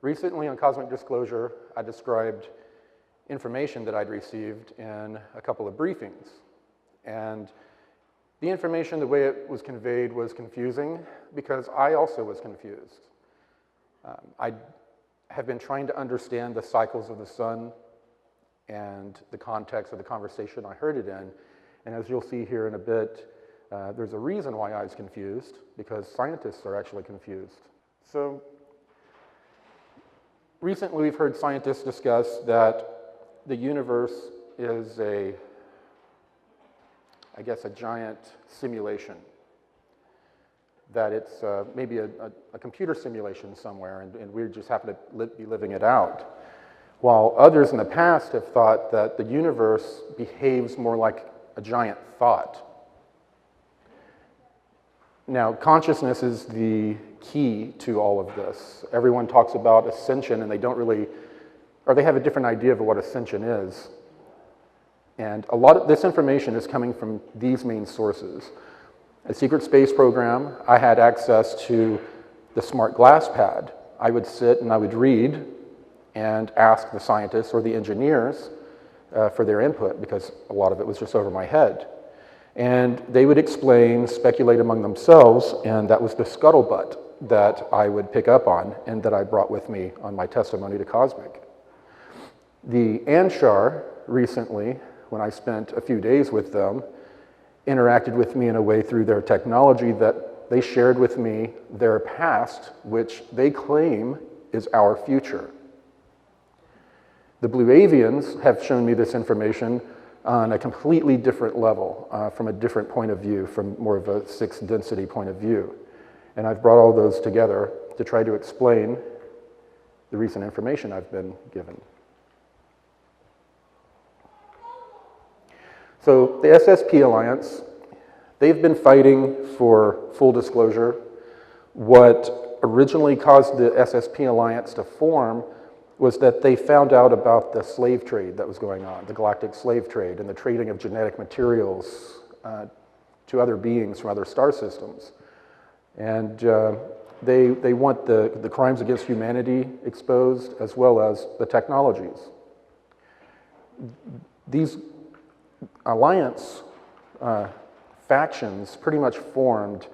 Recently on Cosmic Disclosure, I described information that I'd received in a couple of briefings. And the information, the way it was conveyed was confusing because I also was confused. I have been trying to understand the cycles of the sun and the context of the conversation I heard it in. And as you'll see here in a bit, there's a reason why I was confused, because scientists are actually confused. So recently we've heard scientists discuss that the universe is a giant simulation, that it's maybe a computer simulation somewhere, and we just happen to be living it out. While others in the past have thought that the universe behaves more like a giant thought. Now, consciousness is the key to all of this. Everyone talks about ascension, and they don't really, or they have a different idea of what ascension is. And a lot of this information is coming from these main sources. A secret space program, I had access to the smart glass pad. I would sit and I would read and ask the scientists or the engineers for their input, because a lot of it was just over my head. And they would explain, speculate among themselves, and that was the scuttlebutt that I would pick up on and that I brought with me on my testimony to Cosmic. The Anshar recently, when I spent a few days with them, interacted with me in a way through their technology that they shared with me their past, which they claim is our future. The Blue Avians have shown me this information on a completely different level, from a different point of view, from more of a sixth density point of view. And I've brought all those together to try to explain the recent information I've been given. So the SSP Alliance, they've been fighting for full disclosure. What originally caused the SSP Alliance to form was that they found out about the slave trade that was going on, the galactic slave trade, and the trading of genetic materials to other beings from other star systems. And they want the crimes against humanity exposed, as well as the technologies. These alliance factions pretty much formed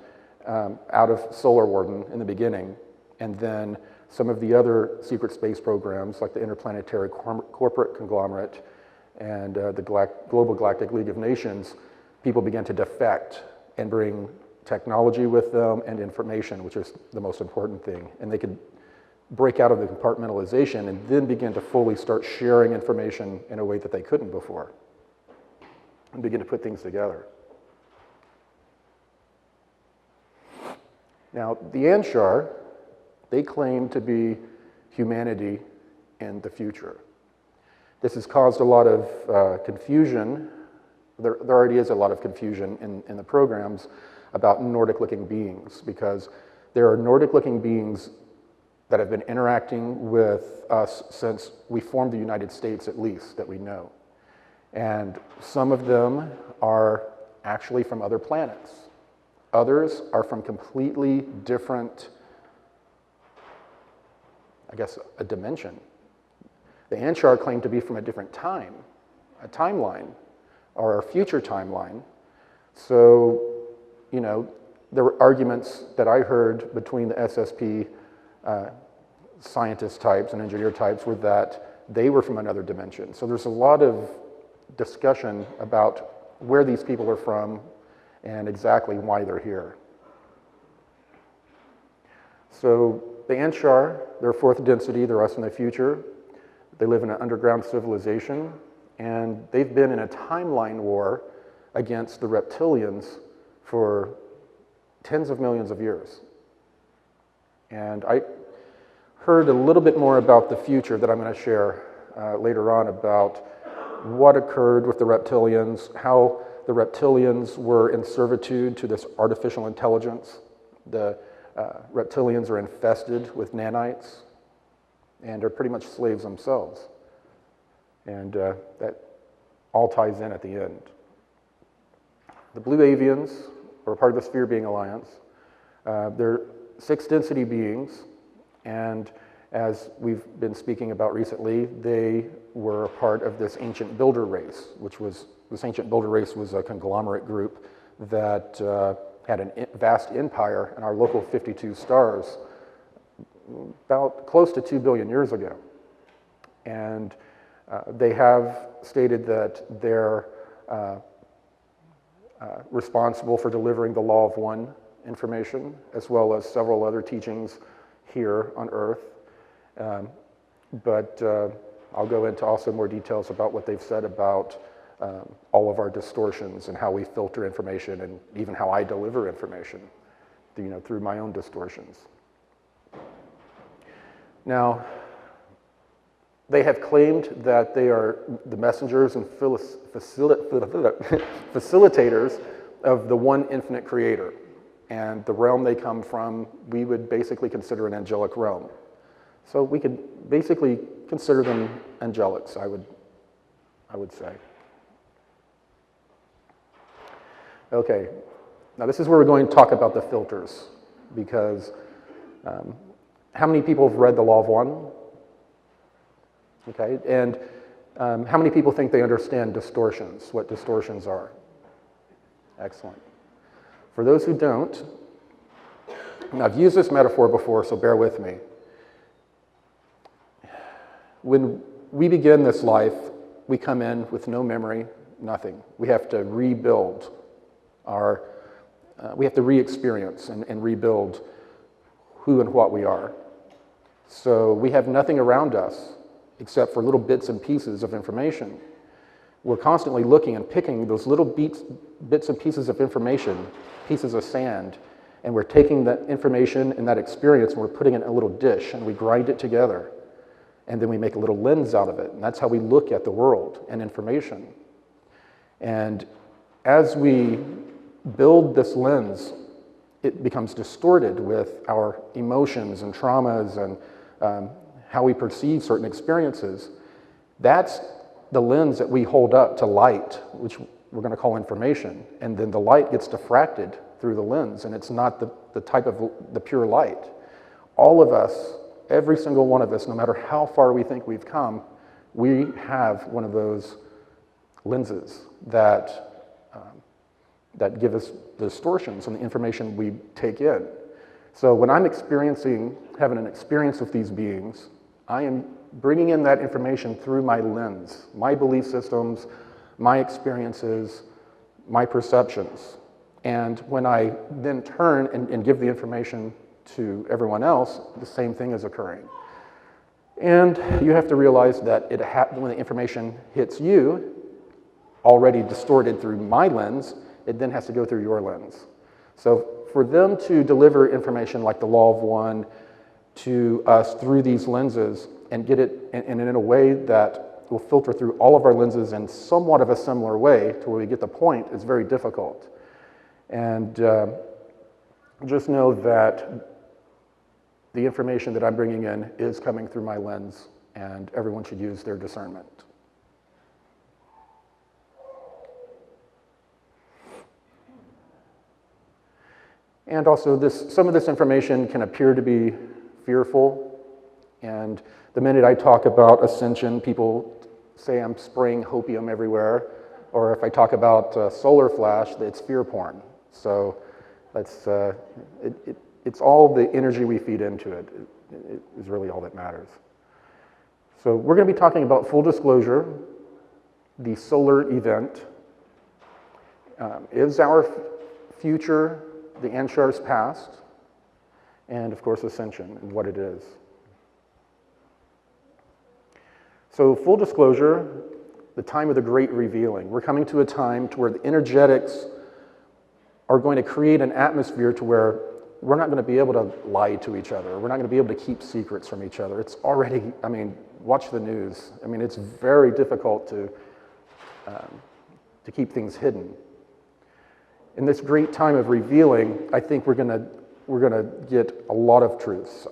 out of Solar Warden in the beginning, and then some of the other secret space programs, like the Interplanetary Corporate Conglomerate and the Global Galactic League of Nations, people began to defect and bring technology with them and information, which is the most important thing. And they could break out of the compartmentalization and then begin to fully start sharing information in a way that they couldn't before, and begin to put things together. Now, the Anshar, they claim to be humanity in the future. This has caused a lot of confusion. There already is a lot of confusion in the programs about Nordic-looking beings, because there are Nordic-looking beings that have been interacting with us since we formed the United States, at least, that we know. And some of them are actually from other planets. Others are from completely different, I guess, a dimension. The Anshar claim to be from a different time, a timeline, or a future timeline. So, you know, there were arguments that I heard between the SSP scientist types and engineer types were that they were from another dimension. So there's a lot of discussion about where these people are from and exactly why they're here. So the Anshar, they're fourth density, they're us in the future. They live in an underground civilization, and they've been in a timeline war against the reptilians for tens of millions of years. And I heard a little bit more about the future that I'm going to share later on, about what occurred with the reptilians, how the reptilians were in servitude to this artificial intelligence. The reptilians are infested with nanites and are pretty much slaves themselves. And that all ties in at the end. The Blue Avians are part of the SphereBeing Alliance. They're sixth density beings, and As we've been speaking about recently, they were a part of this ancient builder race, this ancient builder race was a conglomerate group that had a vast empire in our local 52 stars about close to 2 billion years ago. And they have stated that they're responsible for delivering the Law of One information, as well as several other teachings here on Earth. But I'll go into also more details about what they've said about all of our distortions and how we filter information, and even how I deliver information, through my own distortions. Now, they have claimed that they are the messengers and facilitators of the one infinite creator. And the realm they come from, we would basically consider an angelic realm. So we could basically consider them angelics, I would say. Okay, now this is where we're going to talk about the filters, because how many people have read the Law of One? Okay, and how many people think they understand distortions, what distortions are? Excellent. For those who don't, and I've used this metaphor before, so bear with me. When we begin this life, we come in with no memory, nothing. We have to rebuild we have to re-experience and rebuild who and what we are. So we have nothing around us except for little bits and pieces of information. We're constantly looking and picking those little bits and pieces of information, pieces of sand, and we're taking that information and that experience and we're putting it in a little dish and we grind it together. And then we make a little lens out of it. And that's how we look at the world and information. And as we build this lens, it becomes distorted with our emotions and traumas and how we perceive certain experiences. That's the lens that we hold up to light, which we're going to call information. And then the light gets diffracted through the lens, and it's not the type of the pure light. All of us, every single one of us, no matter how far we think we've come, we have one of those lenses that give us the distortions and the information we take in. So when I'm having an experience with these beings, I am bringing in that information through my lens, my belief systems, my experiences, my perceptions. And when I then turn and give the information to everyone else, the same thing is occurring. And you have to realize that when the information hits you, already distorted through my lens, it then has to go through your lens. So for them to deliver information like the Law of One to us through these lenses and get it in a way that will filter through all of our lenses in somewhat of a similar way to where we get the point is very difficult. And just know that the information that I'm bringing in is coming through my lens, and everyone should use their discernment. And also, some of this information can appear to be fearful, and the minute I talk about Ascension, people say I'm spraying hopium everywhere, or if I talk about solar flash, it's fear porn. So that's it's all the energy we feed into it. It is really all that matters. So we're going to be talking about full disclosure, the solar event. Is our future the Anshar's past? And of course, Ascension and what it is. So full disclosure, the time of the great revealing. We're coming to a time to where the energetics are going to create an atmosphere to where we're not going to be able to lie to each other. We're not going to be able to keep secrets from each other. It's already, watch the news. It's very difficult to keep things hidden. In this great time of revealing, I think we're gonna get a lot of truths.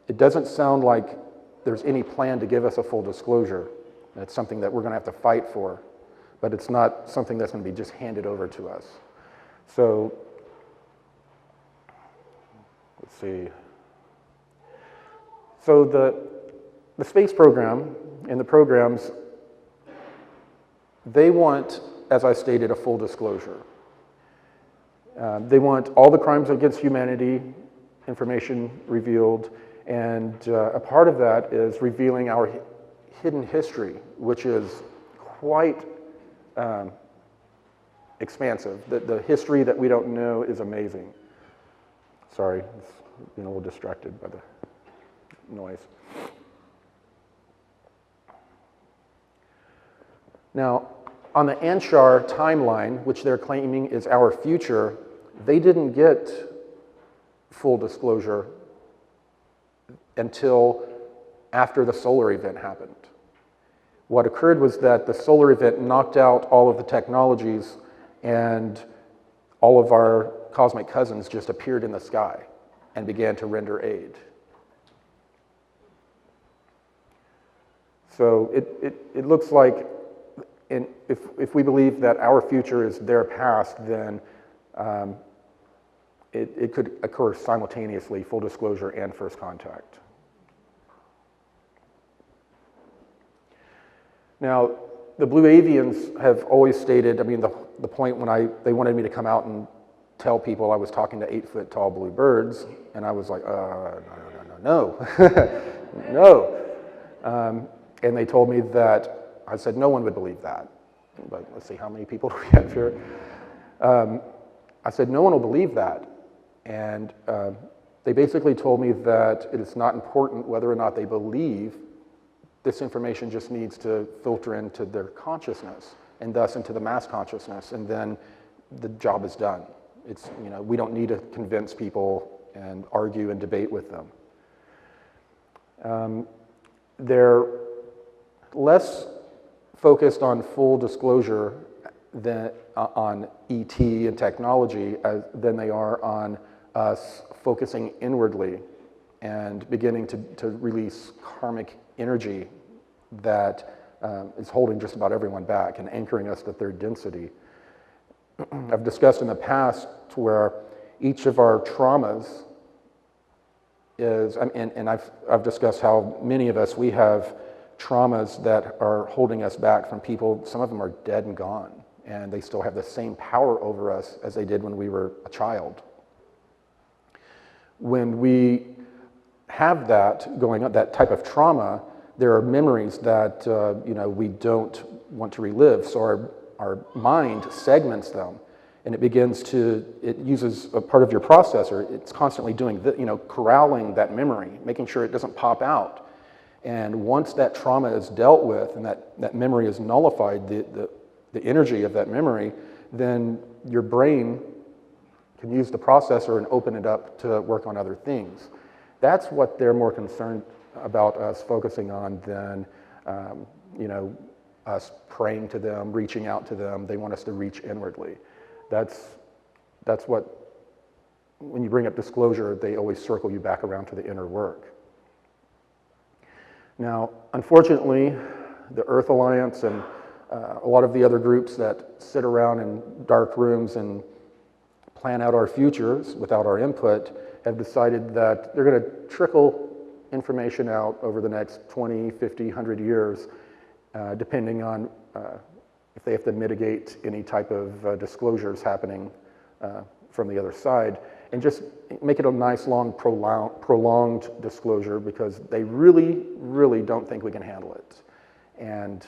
It doesn't sound like there's any plan to give us a full disclosure. It's something that we're going to have to fight for, but it's not something that's going to be just handed over to us. So, let's see. So the space program and the programs, they want, as I stated, a full disclosure. They want all the crimes against humanity information revealed, and a part of that is revealing our hidden history, which is quite expansive. The history that we don't know is amazing. Sorry, it's being a little distracted by the noise. Now, on the Anshar timeline, which they're claiming is our future, they didn't get full disclosure until after the solar event happened. What occurred was that the solar event knocked out all of the technologies, and all of our cosmic cousins just appeared in the sky and began to render aid. So it looks like, if we believe that our future is their past, then it could occur simultaneously, full disclosure and first contact. Now, the Blue Avians have always stated, I mean, the point when they wanted me to come out and tell people I was talking to 8-foot tall blue birds, and I was like, no. And they told me that, I said, no one would believe that. But let's see, how many people do we have here? I said, no one will believe that. And they basically told me that it is not important whether or not they believe. This information just needs to filter into their consciousness, and thus into the mass consciousness, and then the job is done. It's, we don't need to convince people and argue and debate with them. They're less focused on full disclosure than on ET and technology than they are on us focusing inwardly and beginning to release karmic energy that is holding just about everyone back and anchoring us to third density. I've discussed in the past to where each of our traumas is, and I've discussed how many of us, we have traumas that are holding us back from people. Some of them are dead and gone, and they still have the same power over us as they did when we were a child. When we have that going on, that type of trauma, there are memories that we don't want to relive. So our mind segments them, and it uses a part of your processor. It's constantly doing corralling that memory, making sure it doesn't pop out. And once that trauma is dealt with and that memory is nullified, the energy of that memory, then your brain can use the processor and open it up to work on other things. That's what they're more concerned about us focusing on than us praying to them, reaching out to them. They want us to reach inwardly. That's what, when you bring up disclosure, they always circle you back around to the inner work. Now, unfortunately, the Earth Alliance and a lot of the other groups that sit around in dark rooms and plan out our futures without our input have decided that they're going to trickle information out over the next 20, 50, 100 years, depending on if they have to mitigate any type of disclosures happening from the other side, and just make it a nice, long, prolonged disclosure, because they really, really don't think we can handle it. And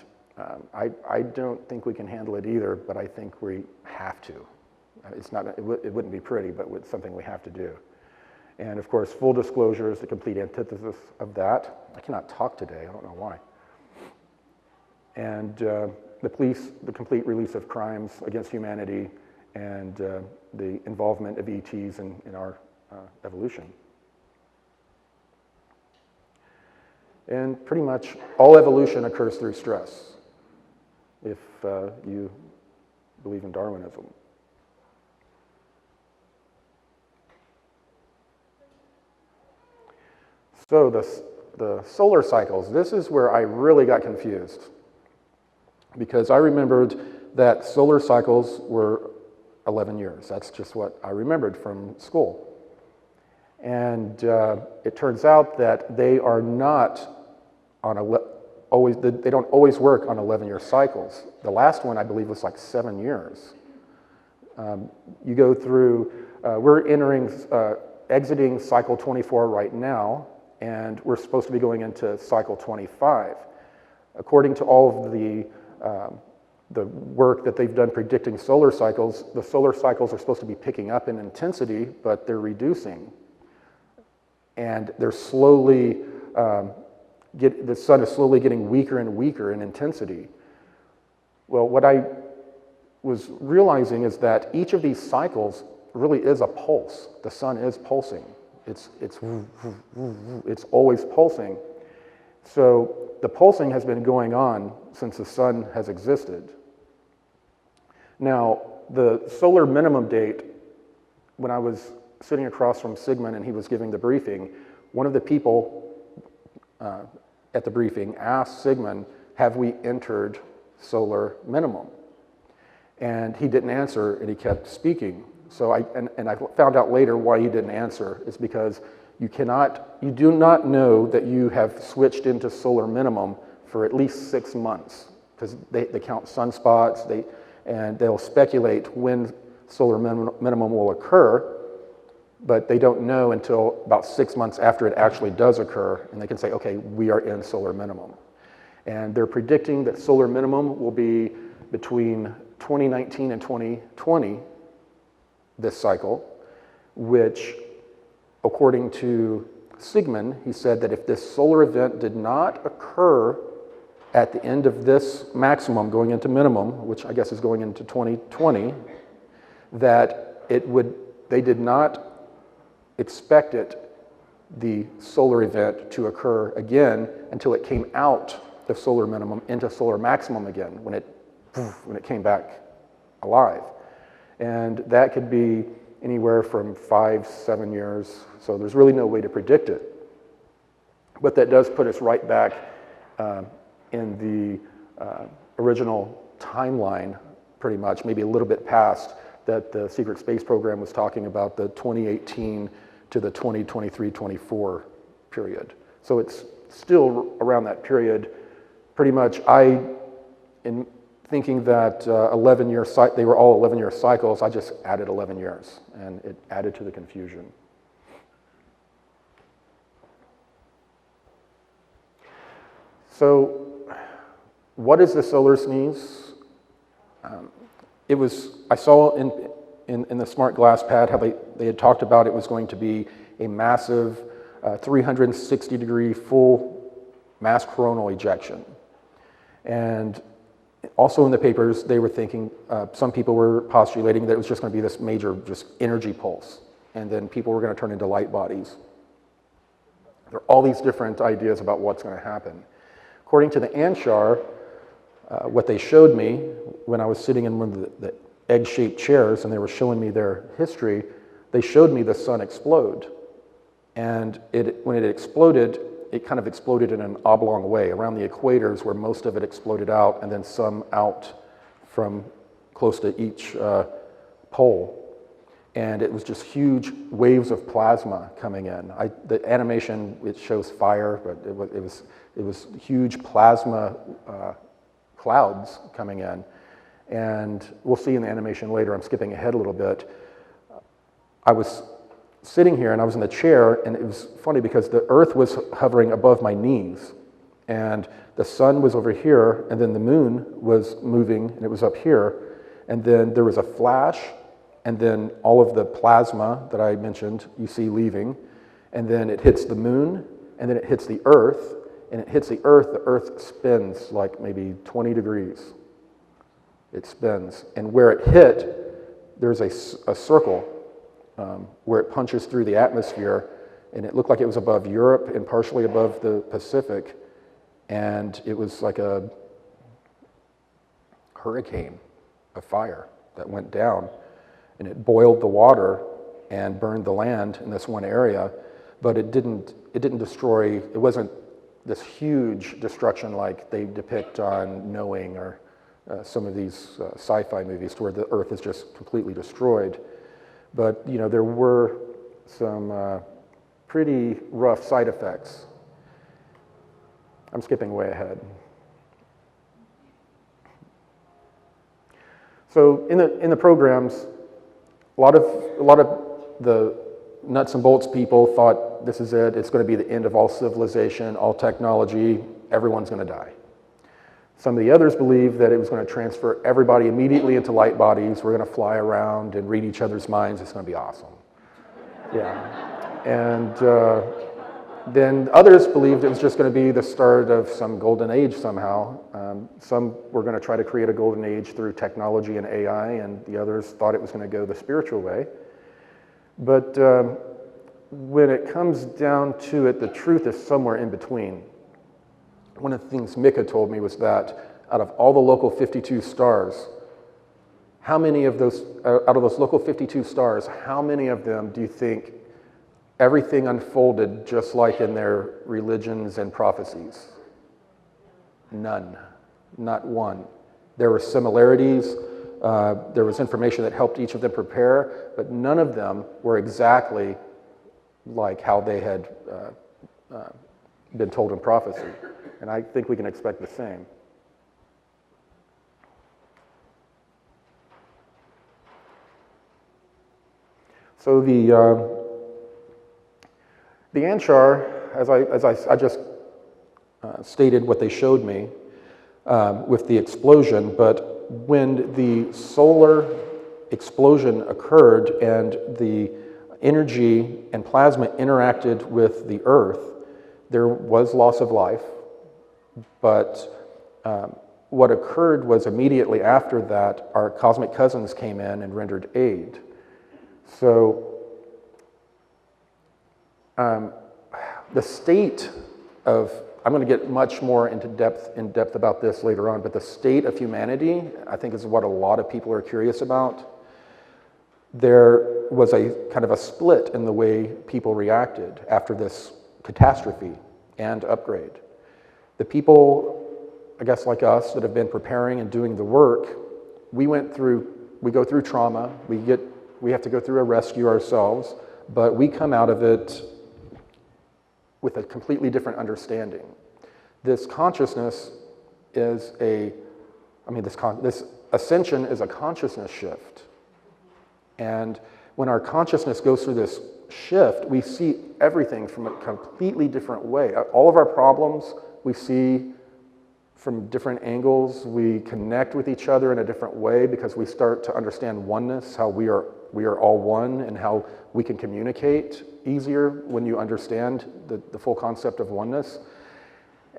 I don't think we can handle it either, but I think we have to. It wouldn't be pretty, but it's something we have to do. And of course, full disclosure is the complete antithesis of that. I cannot talk today, I don't know why. And the complete release of crimes against humanity, and the involvement of ETs in our evolution. And pretty much all evolution occurs through stress, if you believe in Darwinism. So the solar cycles, this is where I really got confused, because I remembered that solar cycles were 11 years. That's just what I remembered from school. And it turns out that they are not on they don't always work on 11-year cycles. The last one, I believe, was like 7 years. You go through, we're exiting cycle 24 right now, and we're supposed to be going into cycle 25. According to all of the work that they've done predicting solar cycles, the solar cycles are supposed to be picking up in intensity, but they're reducing. And they're slowly, the sun is slowly getting weaker and weaker in intensity. Well, what I was realizing is that each of these cycles really is a pulse. The sun is pulsing. It's always pulsing. So the pulsing has been going on since the sun has existed. Now, the solar minimum date, when I was sitting across from Sigmund and he was giving the briefing, one of the people at the briefing asked Sigmund, have we entered solar minimum? And he didn't answer, and he kept speaking. So I found out later why he didn't answer. It's because you do not know that you have switched into solar minimum for at least 6 months, because they count sunspots, and they'll speculate when solar minimum will occur, but they don't know until about 6 months after it actually does occur, and they can say, okay, we are in solar minimum. And they're predicting that solar minimum will be between 2019 and 2020, this cycle, which, according to Sigmund, he said that if this solar event did not occur at the end of this maximum going into minimum, which I guess is going into 2020, that they did not expect the solar event to occur again until it came out of solar minimum into solar maximum again, when it came back alive. And that could be anywhere from 5-7 years, so there's really no way to predict it. But that does put us right back in the original timeline, pretty much, maybe a little bit past that the Secret Space Program was talking about, the 2018 to the 2023-24 period. So it's still around that period. Pretty much, in thinking that they were all 11-year cycles, I just added 11 years, and it added to the confusion. So, what is the solar sneeze? I saw in the smart glass pad how they had talked about it was going to be a massive 360-degree full mass coronal ejection. And also in the papers, they were thinking, some people were postulating that it was just going to be this major just energy pulse, and then people were going to turn into light bodies. There are all these different ideas about what's going to happen. According to the Anshar, what they showed me when I was sitting in one of the egg-shaped chairs and they were showing me their history, they showed me the sun explode. And when it exploded, it kind of exploded in an oblong way around the equators, where most of it exploded out, and then some out from close to each pole. And it was just huge waves of plasma coming in. The animation, it shows fire, but it was huge plasma clouds coming in. And we'll see in the animation later, I'm skipping ahead a little bit. I was sitting here and I was in the chair, and it was funny because the earth was hovering above my knees, and the sun was over here, and then the moon was moving and it was up here, and then there was a flash, and then all of the plasma that I mentioned you see leaving, and then it hits the moon, and then it hits the earth, and it hits the earth spins like maybe 20 degrees. It spins, and where it hit, there's a circle where it punches through the atmosphere, and it looked like it was above Europe and partially above the Pacific, and it was like a hurricane of fire that went down, and it boiled the water and burned the land in this one area, but it didn't destroy. It wasn't this huge destruction like they depict on Knowing or some of these sci-fi movies, to where the earth is just completely destroyed. But there were some pretty rough side effects. I'm skipping way ahead. So in the programs, a lot of the nuts and bolts people thought this is it. It's going to be the end of all civilization, all technology. Everyone's going to die. Some of the others believed that it was going to transfer everybody immediately into light bodies. We're going to fly around and read each other's minds. It's going to be awesome. Yeah. And then others believed it was just going to be the start of some golden age somehow. Some were going to try to create a golden age through technology and AI, and the others thought it was going to go the spiritual way. But when it comes down to it, the truth is somewhere in between. One of the things Mika told me was that out of all the local 52 stars, how many of those, out of those local 52 stars, how many of them do you think everything unfolded just like in their religions and prophecies? None, not one. There were similarities, there was information that helped each of them prepare, but none of them were exactly like how they had been told in prophecy. And I think we can expect the same. So the Anshar, as I just stated what they showed me with the explosion, but when the solar explosion occurred and the energy and plasma interacted with the Earth, there was loss of life, but what occurred was immediately after that, our cosmic cousins came in and rendered aid. So the state of, I'm going to get much more in depth about this later on, but the state of humanity, I think, is what a lot of people are curious about. There was a kind of a split in the way people reacted after this catastrophe and upgrade. The people, I guess like us, that have been preparing and doing the work, we go through trauma, we have to go through a rescue ourselves, but we come out of it with a completely different understanding. This consciousness is this ascension is a consciousness shift. And when our consciousness goes through this shift, we see everything from a completely different way. All of our problems we see from different angles. We connect with each other in a different way because we start to understand oneness, how we are all one, and how we can communicate easier when you understand the full concept of oneness.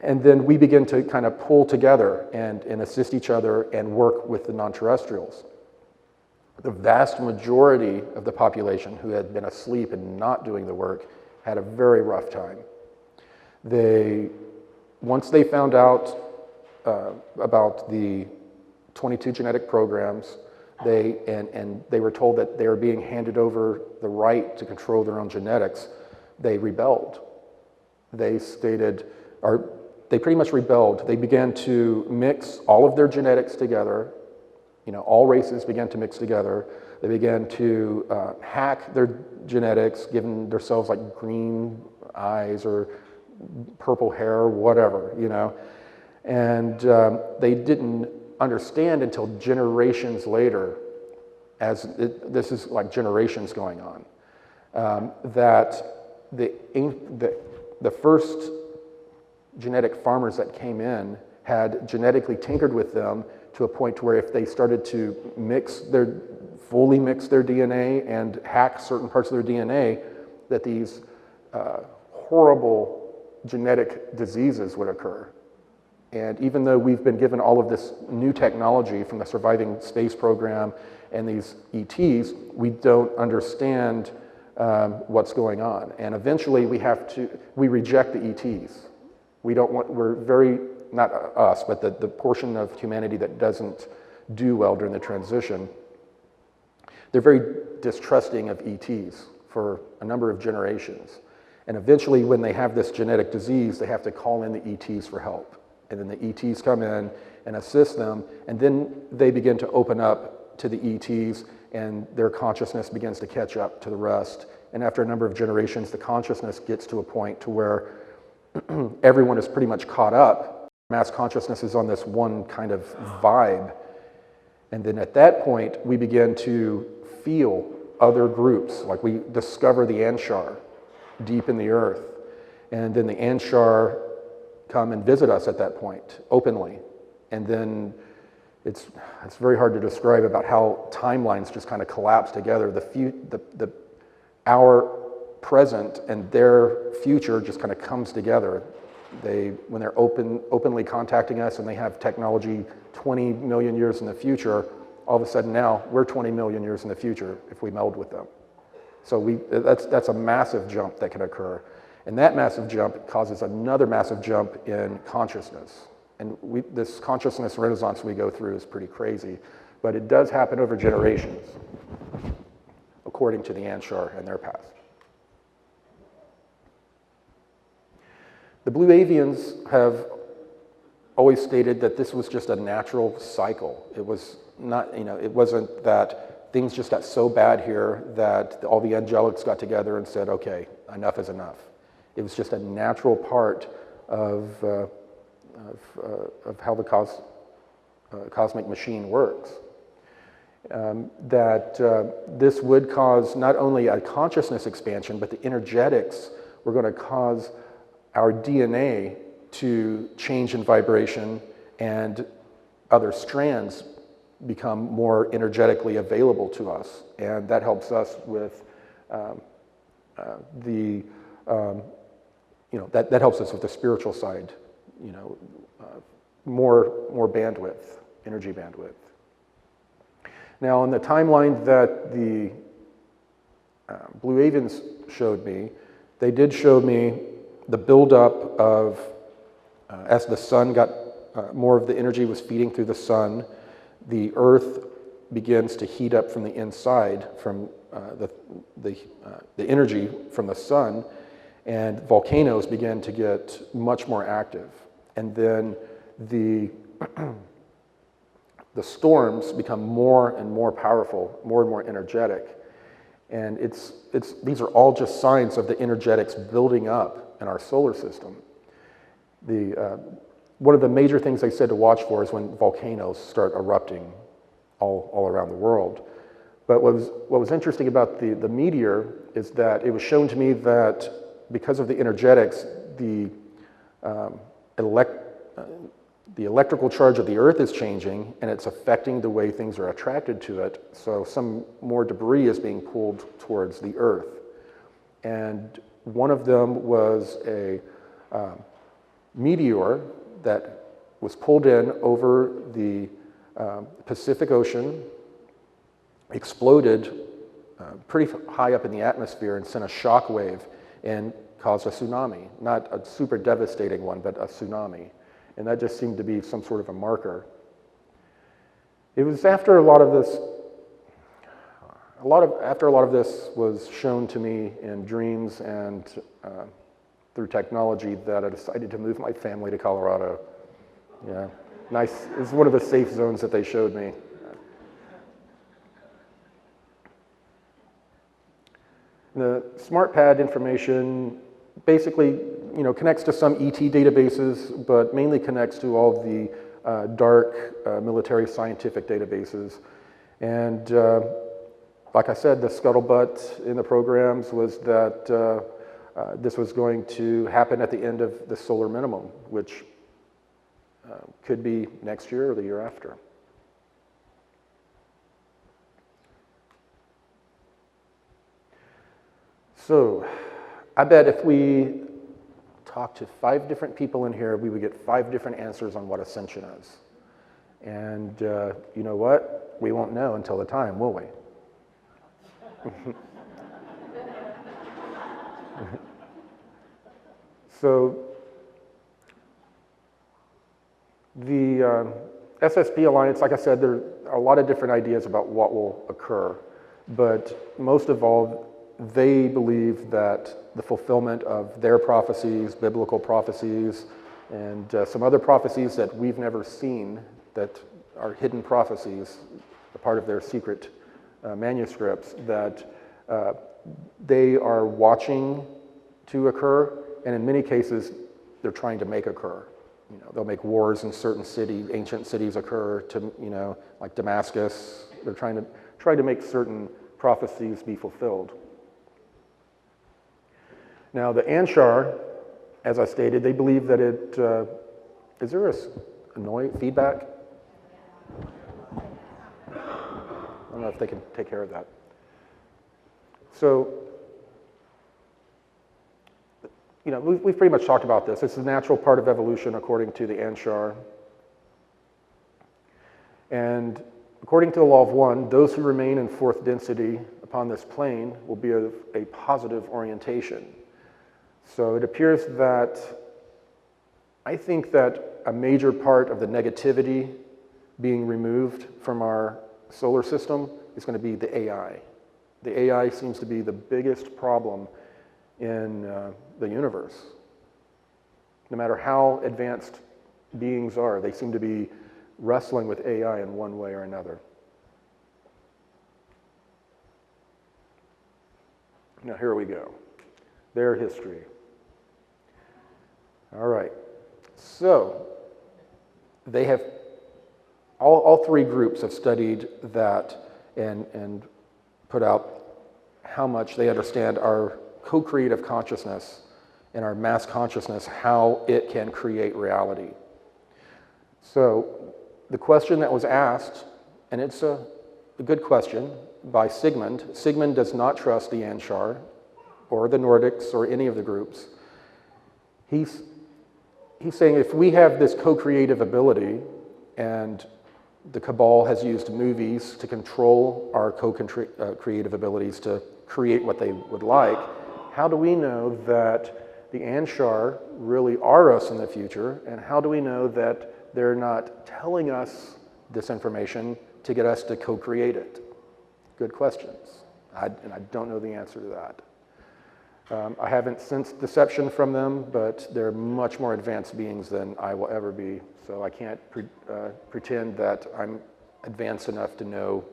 And then we begin to kind of pull together and assist each other and work with the non-terrestrials. The vast majority of the population who had been asleep and not doing the work had a very rough time. Once they found out about the 22 genetic programs, they were told that they were being handed over the right to control their own genetics, they rebelled. They pretty much rebelled. They began to mix all of their genetics together. All races began to mix together. They began to hack their genetics, giving themselves like green eyes or purple hair or whatever, And they didn't understand until generations later, this is like generations going on, that the first genetic farmers that came in had genetically tinkered with them to a point where if they started to fully mix their DNA and hack certain parts of their DNA, that these horrible genetic diseases would occur. And even though we've been given all of this new technology from the surviving space program and these ETs, we don't understand what's going on. And eventually we reject the ETs. We're very, not us, but the portion of humanity that doesn't do well during the transition, they're very distrusting of ETs for a number of generations. And eventually when they have this genetic disease, they have to call in the ETs for help. And then the ETs come in and assist them, and then they begin to open up to the ETs, and their consciousness begins to catch up to the rest, and after a number of generations, the consciousness gets to a point to where everyone is pretty much caught up. Mass consciousness is on this one kind of vibe. And then at that point, we begin to feel other groups, like we discover the Anshar deep in the earth. And then the Anshar come and visit us at that point, openly. And then it's very hard to describe about how timelines just kind of collapse together. Our present and their future just kind of comes together. When they're openly contacting us and they have technology 20 million years in the future, all of a sudden now we're 20 million years in the future if we meld with them. So that's a massive jump that can occur. And that massive jump causes another massive jump in consciousness. And this consciousness renaissance we go through is pretty crazy, but it does happen over generations, according to the Anshar and their past. The Blue Avians have always stated that this was just a natural cycle. It was not, it wasn't that things just got so bad here that all the angelics got together and said, okay, enough is enough. It was just a natural part of how the cosmic machine works. This would cause not only a consciousness expansion, but the energetics were going to cause our DNA to change in vibration and other strands become more energetically available to us. And that helps us with that helps us with the spiritual side, more bandwidth, energy bandwidth. Now, on the timeline that the Blue Avians showed me, they did show me the buildup of, as the sun got, more of the energy was feeding through the sun, the earth begins to heat up from the inside, from the energy from the sun, and volcanoes begin to get much more active. And then the storms become more and more powerful, more and more energetic. And these are all just signs of the energetics building up in our solar system. One of the major things they said to watch for is when volcanoes start erupting all around the world. But what was interesting about the meteor is that it was shown to me that because of the energetics, the electrical charge of the Earth is changing, and it's affecting the way things are attracted to it. So some more debris is being pulled towards the Earth. And one of them was a meteor that was pulled in over the Pacific Ocean, exploded pretty high up in the atmosphere and sent a shock wave and caused a tsunami. Not a super devastating one, but a tsunami. And that just seemed to be some sort of a marker. It was after a lot of this was shown to me in dreams and through technology that I decided to move my family to Colorado. Yeah, nice. It's one of the safe zones that they showed me. The SmartPad information basically, connects to some ET databases, but mainly connects to all the dark military scientific databases. And like I said, the scuttlebutt in the programs was that this was going to happen at the end of the solar minimum, which could be next year or the year after. So, I bet if we talk to 5 different people in here, we would get 5 different answers on what Ascension is. And you know what? We won't know until the time, will we? So, the SSP Alliance, like I said, there are a lot of different ideas about what will occur. But most of all, they believe that the fulfillment of their prophecies, biblical prophecies, and some other prophecies that we've never seen that are hidden prophecies, a part of their secret manuscripts, that they are watching to occur, and in many cases, they're trying to make occur. You know, they'll make wars in certain cities, ancient cities occur to, you know, like Damascus. They're trying to make certain prophecies be fulfilled. Now, the Anshar, as I stated, they believe that it, is there a noise feedback? I don't know if they can take care of that. So, you know, we've pretty much talked about this. It's a natural part of evolution according to the Anshar. And according to the law of one, those who remain in fourth density upon this plane will be of a positive orientation. So it appears that I think that a major part of the negativity being removed from our solar system is going to be the AI. The AI seems to be the biggest problem in the universe. No matter how advanced beings are, they seem to be wrestling with AI in one way or another. Now here we go. Their history. All right. So they have, all three groups have studied that and put out how much they understand our co-creative consciousness and our mass consciousness, how it can create reality. So the question that was asked, and it's a good question, by Sigmund. Sigmund does not trust the Anshar or the Nordics or any of the groups. He's saying if we have this co-creative ability and the Cabal has used movies to control our co-creative abilities to create what they would like, how do we know that the Anshar really are us in the future, and how do we know that they're not telling us this information to get us to co-create it? Good questions, and I don't know the answer to that. I haven't sensed deception from them, but they're much more advanced beings than I will ever be, so I can't pretend that I'm advanced enough to know,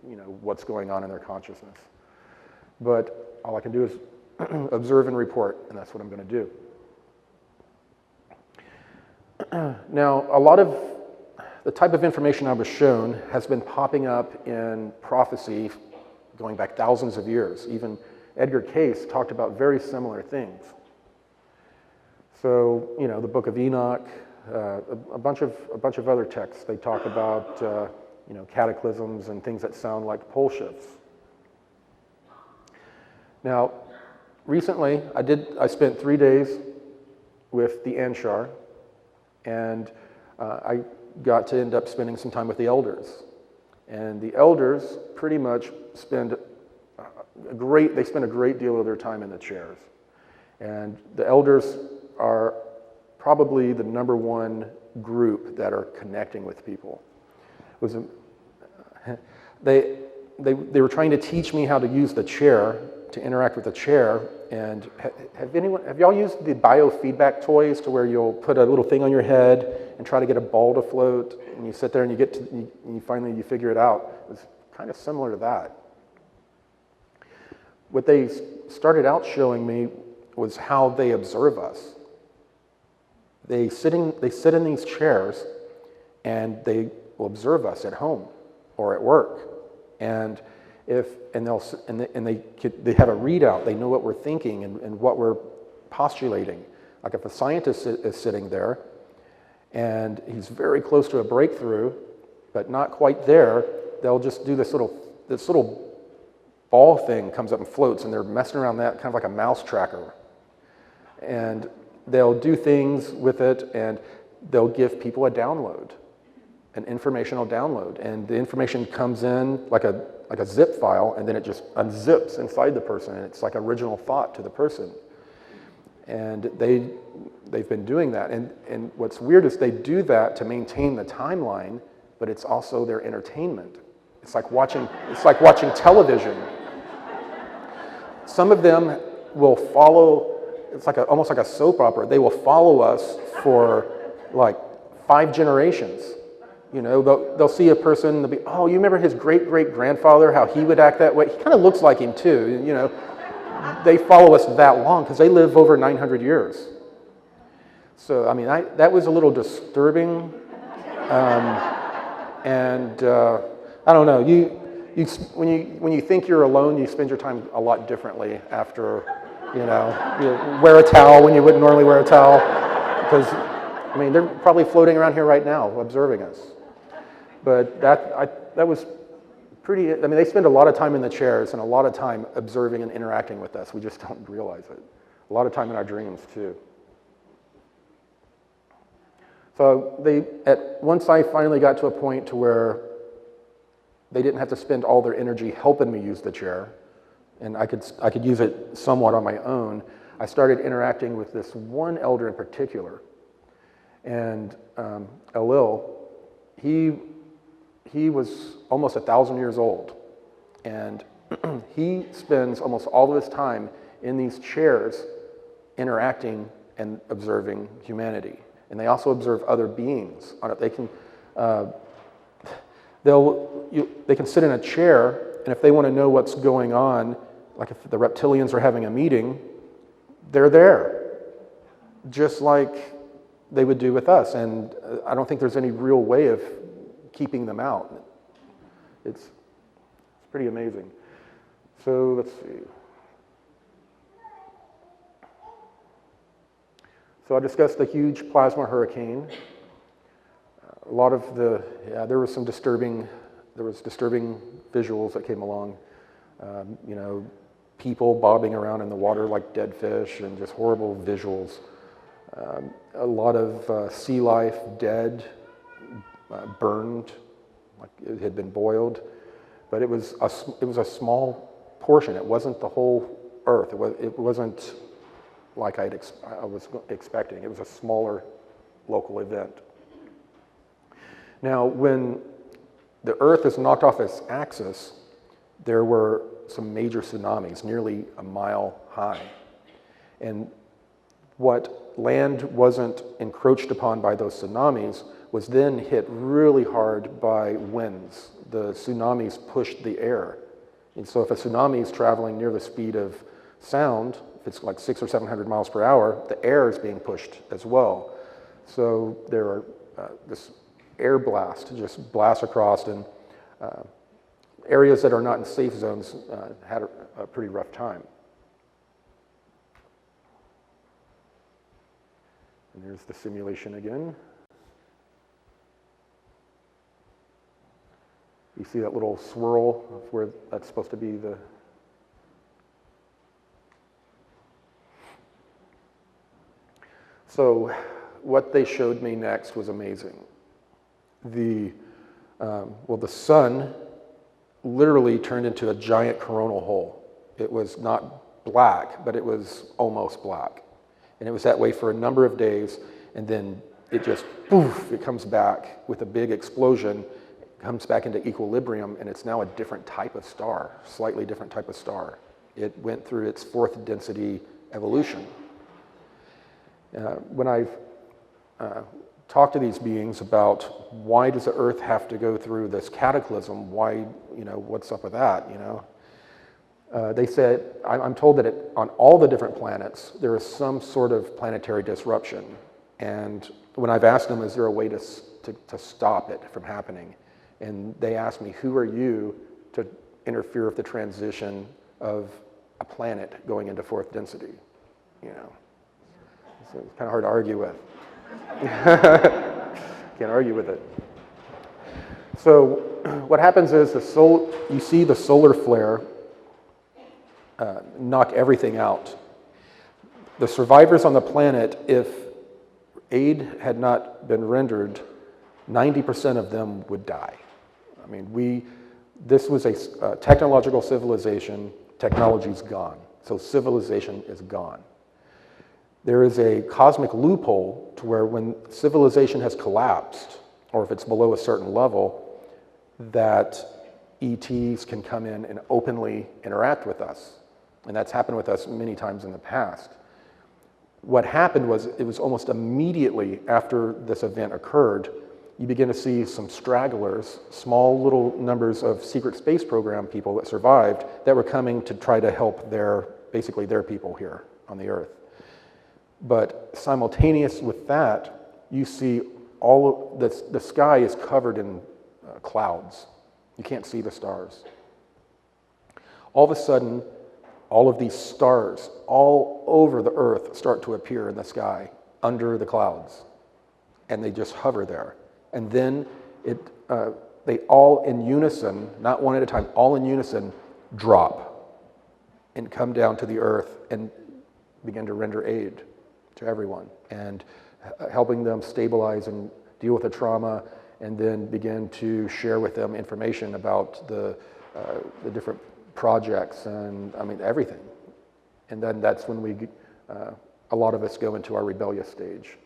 you know, what's going on in their consciousness. But all I can do is observe and report, and that's what I'm going to do. Now, a lot of the type of information I was shown has been popping up in prophecy going back thousands of years. Even Edgar Cayce talked about very similar things. So, you know, the Book of Enoch, a bunch of other texts, they talk about, you know, cataclysms and things that sound like pole shifts. Now, recently, I spent 3 days with the Anshar, and I got to end up spending some time with the elders. And the elders pretty much spend a great deal of their time in the chairs. And the elders are probably the #1 group that are connecting with people. They were trying to teach me how to use the chair, to interact with the chair. And have y'all used the biofeedback toys to where you'll put a little thing on your head and try to get a ball to float, and you sit there and you finally figure it out? It was kind of similar to that. What they started out showing me was how they observe us. They sit in these chairs, and they will observe us at home or at work, and they have a readout. They know what we're thinking and what we're postulating. Like if a scientist is sitting there, and he's very close to a breakthrough, but not quite there, they'll just do this little ball thing comes up and floats, and they're messing around that, kind of like a mouse tracker. And they'll do things with it, and they'll give people a download, an informational download. And the information comes in like a zip file, and then it just unzips inside the person, and it's like original thought to the person. And they've been doing that. And what's weird is they do that to maintain the timeline, but it's also their entertainment. It's like watching television. Some of them will follow, it's like almost like a soap opera. They will follow us for like 5 generations. You know, they'll see a person, they'll be, oh, you remember his great-great-grandfather, how he would act that way? He kind of looks like him too, you know. They follow us that long because they live over 900 years. So, I mean, that was a little disturbing. I don't know, when you think you're alone, you spend your time a lot differently after, you know, you wear a towel when you wouldn't normally wear a towel. Because, I mean, they're probably floating around here right now observing us. But that was pretty, I mean, they spend a lot of time in the chairs and a lot of time observing and interacting with us. We just don't realize it. A lot of time in our dreams, too. So once I finally got to a point to where they didn't have to spend all their energy helping me use the chair, and I could use it somewhat on my own, I started interacting with this one elder in particular. And Elil, he was almost 1,000 years old, and he spends almost all of his time in these chairs interacting and observing humanity. And they also observe other beings. They can they can sit in a chair, and if they want to know what's going on, like if the reptilians are having a meeting, they're there, just like they would do with us. And I don't think there's any real way of keeping them out. It's pretty amazing. So let's see. So I discussed the huge plasma hurricane. A lot of there was disturbing visuals that came along. You know, people bobbing around in the water like dead fish, and just horrible visuals. A lot of sea life dead, burned, like it had been boiled. But it was a small portion. It wasn't the whole Earth. It wasn't like I was expecting. It was a smaller local event. Now, when the Earth is knocked off its axis, there were some major tsunamis, nearly a mile high. And what land wasn't encroached upon by those tsunamis was then hit really hard by winds. The tsunamis pushed the air. And so if a tsunami is traveling near the speed of sound, if it's like 600 or 700 miles per hour, the air is being pushed as well. So there are this air blast just blasts across, and areas that are not in safe zones had a pretty rough time. And there's the simulation again. You see that little swirl of where that's supposed to be the... So what they showed me next was amazing. The sun literally turned into a giant coronal hole. It was not black, but it was almost black. And it was that way for a number of days, and then it just, poof, it comes back with a big explosion, comes back into equilibrium, and it's now a different type of star, slightly different type of star. It went through its fourth density evolution. When I've talked to these beings about why does the Earth have to go through this cataclysm, why, you know, what's up with that, you know? They said, I'm told that on all the different planets, there is some sort of planetary disruption. And when I've asked them, is there a way to stop it from happening? And they asked me, who are you to interfere with the transition of a planet going into fourth density? You know, so it's kind of hard to argue with. Can't argue with it. So what happens is you see the solar flare knock everything out. The survivors on the planet, if aid had not been rendered, 90% of them would die. I mean, this was a technological civilization. Technology's gone, so civilization is gone. There is a cosmic loophole to where when civilization has collapsed, or if it's below a certain level, that ETs can come in and openly interact with us. And that's happened with us many times in the past. What happened was, it was almost immediately after this event occurred, you begin to see some stragglers, small little numbers of secret space program people that survived that were coming to try to help basically their people here on the Earth. But simultaneous with that, you see all of the sky is covered in clouds. You can't see the stars. All of a sudden, all of these stars all over the Earth start to appear in the sky under the clouds, and they just hover there. And then they all in unison, not one at a time, all in unison, drop and come down to the Earth and begin to render aid to everyone, and helping them stabilize and deal with the trauma, and then begin to share with them information about the different projects and, I mean, everything. And then that's when a lot of us go into our rebellious stage.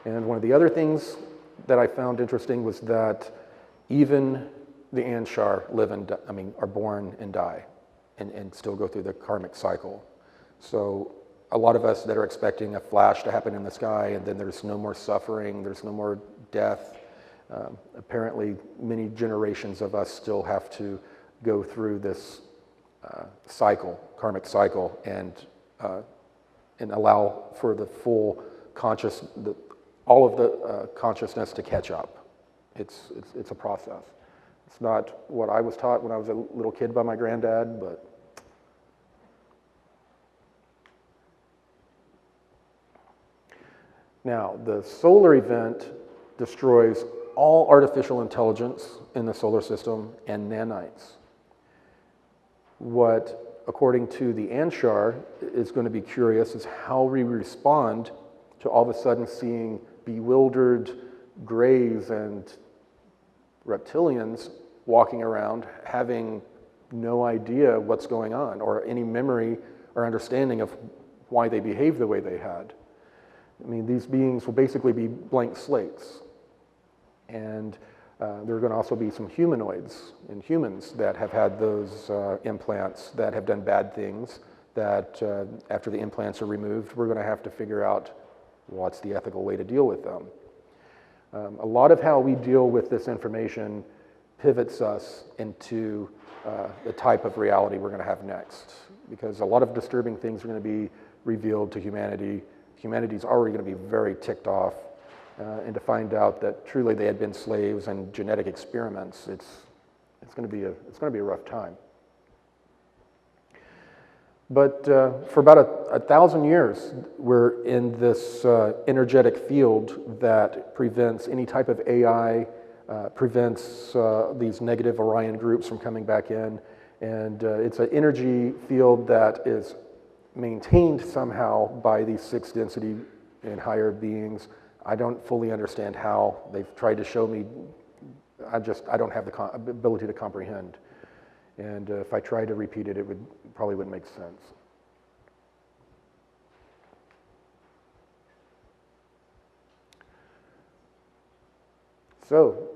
And one of the other things that I found interesting was that even the Anshar are born and die and still go through the karmic cycle. So a lot of us that are expecting a flash to happen in the sky and then there's no more suffering, there's no more death. Apparently many generations of us still have to go through this karmic cycle, and allow for the full all of the consciousness to catch up. It's a process. It's not what I was taught when I was a little kid by my granddad, but now the solar event destroys all artificial intelligence in the solar system and nanites. What, according to the Anshar, is going to be curious is how we respond to all of a sudden seeing bewildered grays and reptilians walking around having no idea what's going on or any memory or understanding of why they behaved the way they had. I mean, these beings will basically be blank slates. And there are going to also be some humanoids and humans that have had those implants that have done bad things that after the implants are removed, we're going to have to figure out what's the ethical way to deal with them. A lot of how we deal with this information pivots us into the type of reality we're going to have next, because a lot of disturbing things are going to be revealed to humanity. Humanity's already going to be very ticked off, and to find out that truly they had been slaves and genetic experiments, it's going to be a rough time. But for about 1,000 years, we're in this energetic field that prevents any type of AI, prevents these negative Orion groups from coming back in, and it's an energy field that is maintained somehow by these sixth density and higher beings. I don't fully understand how. They've tried to show me. I don't have the ability to comprehend. And if I tried to repeat it, probably wouldn't make sense. So,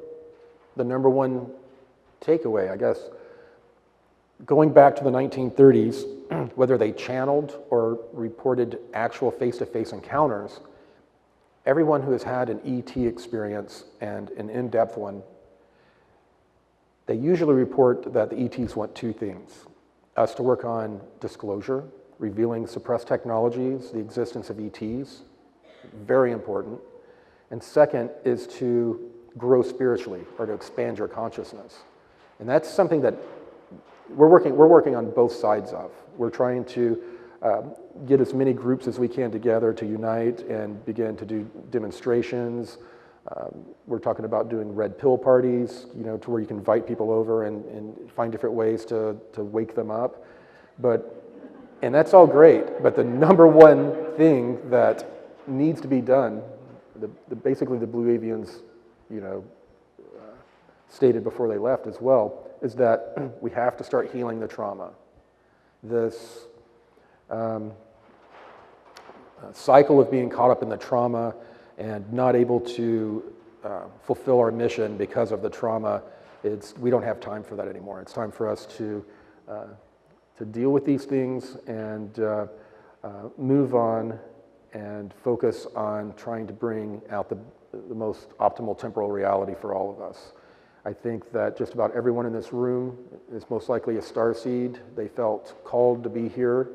the number one takeaway, I guess, going back to the 1930s, whether they channeled or reported actual face-to-face encounters, everyone who has had an ET experience, and an in-depth one, they usually report that the ETs want two things: us to work on disclosure, revealing suppressed technologies, the existence of ETs, very important. And second is to grow spiritually, or to expand your consciousness. And that's something that we're working on both sides of. We're trying to get as many groups as we can together to unite and begin to do demonstrations. We're talking about doing red pill parties, to where you can invite people over and find different ways to wake them up. And that's all great, but the number one thing that needs to be done, basically the Blue Avians, stated before they left as well, is that we have to start healing the trauma. This cycle of being caught up in the trauma and not able to fulfill our mission because of the trauma, we don't have time for that anymore. It's time for us to deal with these things and move on and focus on trying to bring out the most optimal temporal reality for all of us. I think that just about everyone in this room is most likely a starseed. They felt called to be here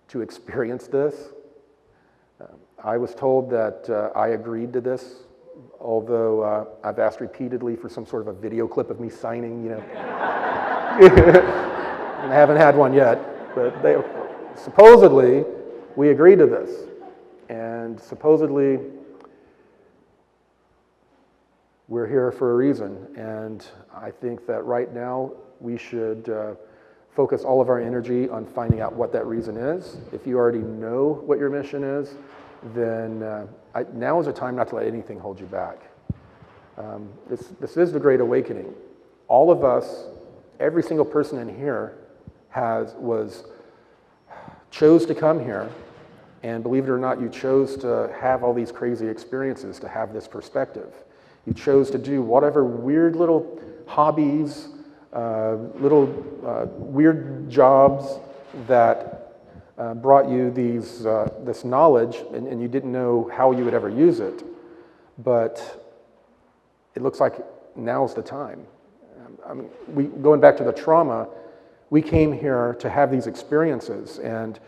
to experience this. I was told that I agreed to this, although I've asked repeatedly for some sort of a video clip of me signing, you know. And I haven't had one yet, but supposedly we agreed to this. And supposedly we're here for a reason. And I think that right now we should focus all of our energy on finding out what that reason is. If you already know what your mission is, then now is the time not to let anything hold you back. This is the Great Awakening. All of us, every single person in here chose to come here, and believe it or not, you chose to have all these crazy experiences, to have this perspective. You chose to do whatever weird little hobbies, weird jobs that brought you this knowledge, and you didn't know how you would ever use it. But it looks like now's the time. Going back to the trauma, we came here to have these experiences, and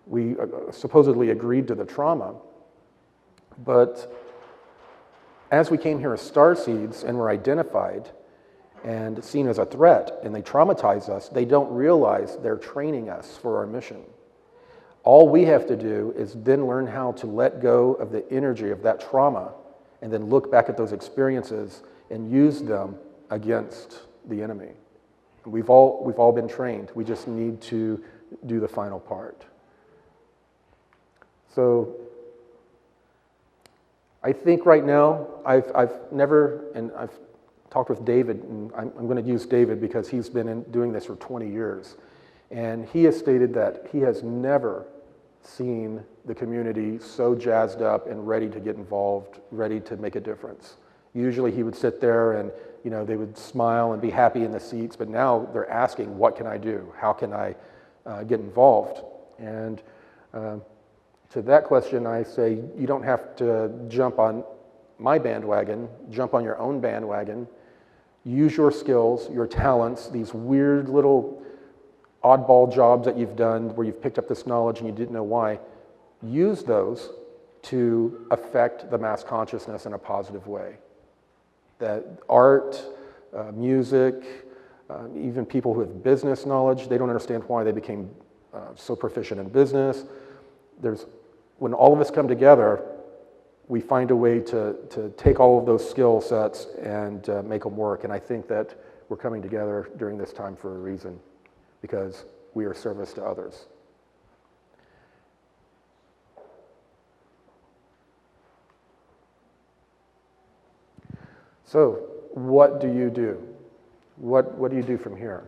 we supposedly agreed to the trauma. But as we came here as starseeds and were identified and seen as a threat, and they traumatize us, they don't realize they're training us for our mission. All we have to do is then learn how to let go of the energy of that trauma and then look back at those experiences and use them against the enemy. We've all been trained. We just need to do the final part. So I think right now, I've talked with David, and I'm going to use David because he's been doing this for 20 years. And he has stated that he has never seen the community so jazzed up and ready to get involved, ready to make a difference. Usually he would sit there and, you know, they would smile and be happy in the seats, but now they're asking, what can I do? How can I get involved? And to that question, I say, you don't have to jump on my bandwagon, jump on your own bandwagon. Use your skills, your talents, these weird little oddball jobs that you've done where you've picked up this knowledge and you didn't know why. Use those to affect the mass consciousness in a positive way. That art, music, even people who have business knowledge, they don't understand why they became so proficient in business. When all of us come together, we find a way to take all of those skill sets and make them work. And I think that we're coming together during this time for a reason, because we are service to others. So, what do you do? What do you do from here?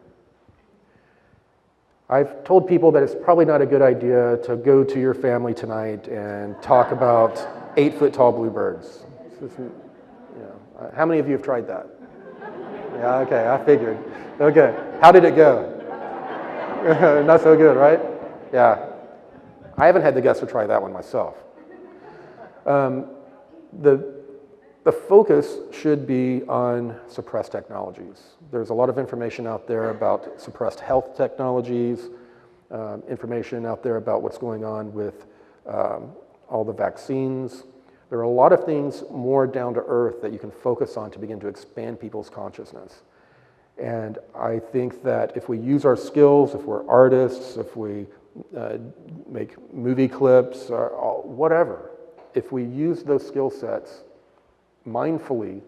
I've told people that it's probably not a good idea to go to your family tonight and talk about 8-foot-tall bluebirds. How many of you have tried that? Yeah, okay, I figured. Okay, how did it go? Not so good, right? Yeah. I haven't had the guts to try that one myself. The focus should be on suppressed technologies. There's a lot of information out there about suppressed health technologies, information out there about what's going on with all the vaccines. There are a lot of things more down to earth that you can focus on to begin to expand people's consciousness. And I think that if we use our skills, if we're artists, if we make movie clips, or whatever, if we use those skill sets mindfully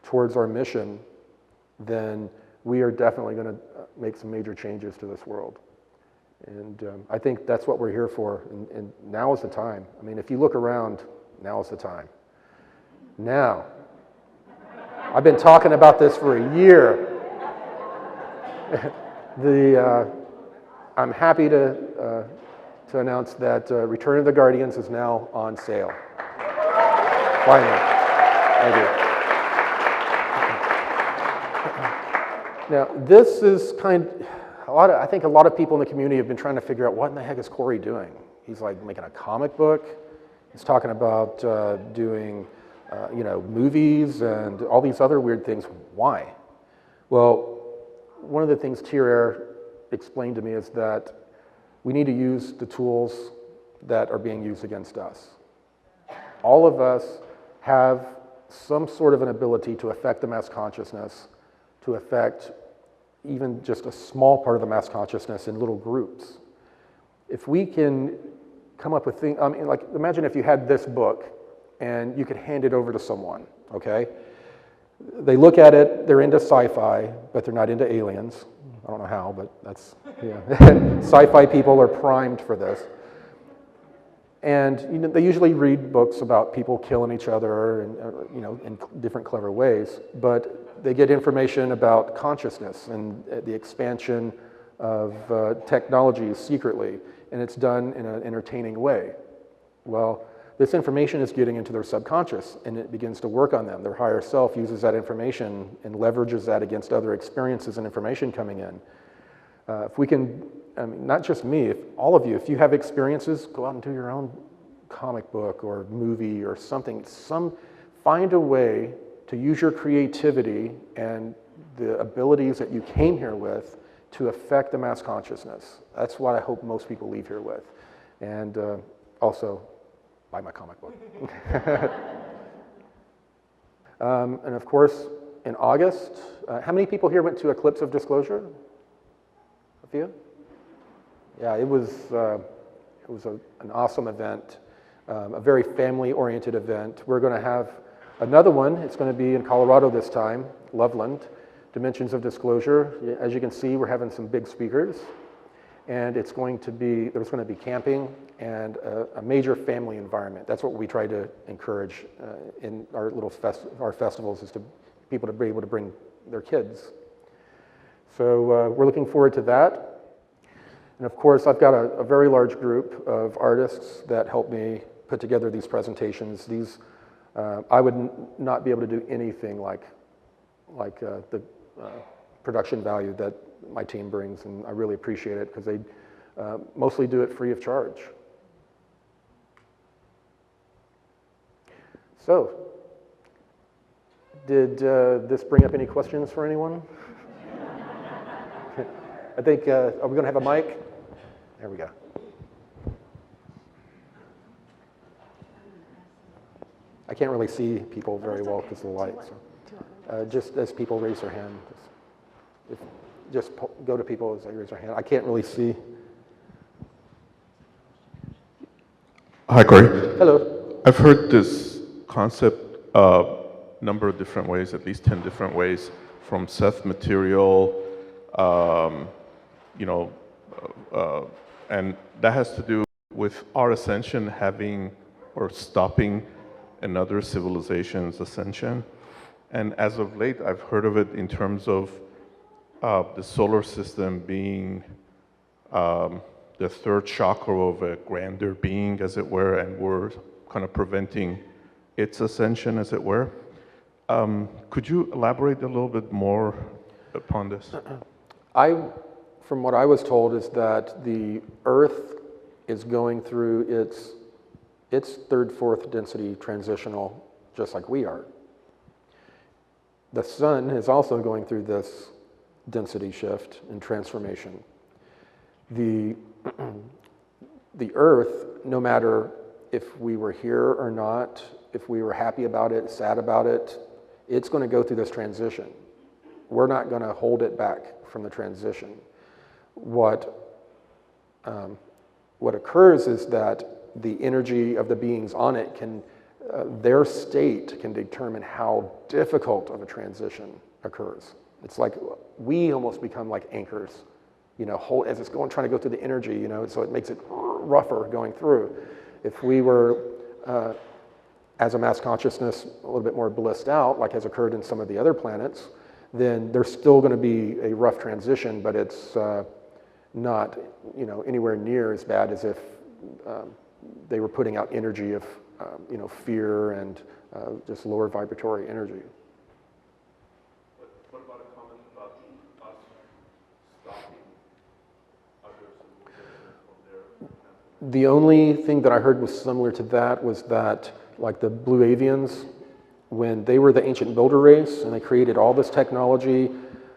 towards our mission, then we are definitely going to make some major changes to this world. And I think that's what we're here for, and now is the time. I mean, if you look around, now is the time. Now. I've been talking about this for a year. I'm happy to announce that Return of the Guardians is now on sale. Finally. Thank you. Now, this is I think a lot of people in the community have been trying to figure out what in the heck is Corey doing. He's like making a comic book. He's talking about doing, movies and all these other weird things. Why? Well, one of the things Tier explained to me is that we need to use the tools that are being used against us. All of us have some sort of an ability to affect the mass consciousness, to affect even just a small part of the mass consciousness in little groups. If we can come up with things, like imagine if you had this book and you could hand it over to someone, okay? They look at it, they're into sci-fi, but they're not into aliens. I don't know how, but that's, yeah. Sci-fi people are primed for this. And they usually read books about people killing each other and, in different clever ways, but they get information about consciousness and the expansion of technologies secretly, and it's done in an entertaining way. Well, this information is getting into their subconscious, and it begins to work on them. Their higher self uses that information and leverages that against other experiences and information coming in. If we can, not just me, if all of you, if you have experiences, go out and do your own comic book or movie or something. Find a way to use your creativity and the abilities that you came here with to affect the mass consciousness. That's what I hope most people leave here with. And also, buy my comic book. And of course, in August, how many people here went to Eclipse of Disclosure? A few? Yeah, it was an awesome event, a very family-oriented event. We're going to have another one. It's going to be in Colorado this time, Loveland, Dimensions of Disclosure. As you can see, we're having some big speakers, and there's going to be camping and a major family environment. That's what we try to encourage in our our festivals, is to people to be able to bring their kids. So we're looking forward to that. And of course, I've got a very large group of artists that help me put together these presentations. These, I would not be able to do anything like the production value that my team brings, and I really appreciate it because they mostly do it free of charge. So, did this bring up any questions for anyone? I think, are we going to have a mic? There we go. I can't really see people very well because of the light. So, just as people raise their hand, just go to people as they raise their hand. I can't really see. Hi, Corey. Hello. I've heard this concept a number of different ways, at least 10 different ways, from Seth material, and that has to do with our ascension having or stopping another civilization's ascension. And as of late, I've heard of it in terms of the solar system being the third chakra of a grander being, as it were, and we're kind of preventing its ascension, as it were. Could you elaborate a little bit more upon this? From what I was told, is that the Earth is going through its third, fourth density transitional, just like we are. The Sun is also going through this density shift and transformation. The Earth, no matter if we were here or not, if we were happy about it, sad about it, it's going to go through this transition. We're not going to hold it back from the transition. What occurs is that the energy of the beings on it their state can determine how difficult of a transition occurs. It's like we almost become like anchors, as it's trying to go through the energy, so it makes it rougher going through. If we were, as a mass consciousness, a little bit more blissed out, like has occurred in some of the other planets, then there's still going to be a rough transition, but it's not, anywhere near as bad as if they were putting out energy of, fear and just lower vibratory energy. What about a comment about us stopping others from their The only thing that I heard was similar to that was that, like the Blue Avians, when they were the ancient builder race and they created all this technology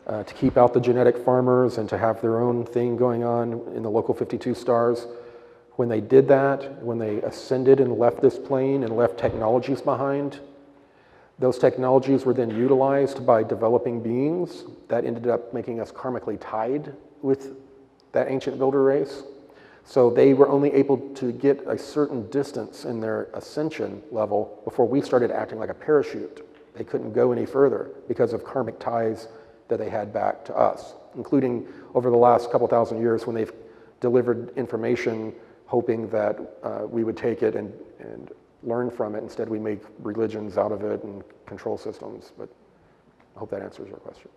to keep out the genetic farmers and to have their own thing going on in the local 52 stars, when they did that, when they ascended and left this plane and left technologies behind, those technologies were then utilized by developing beings that ended up making us karmically tied with that ancient builder race. So they were only able to get a certain distance in their ascension level before we started acting like a parachute. They couldn't go any further because of karmic ties that they had back to us, including over the last couple thousand years when they've delivered information hoping that we would take it and learn from it. Instead, we make religions out of it and control systems. But I hope that answers your question.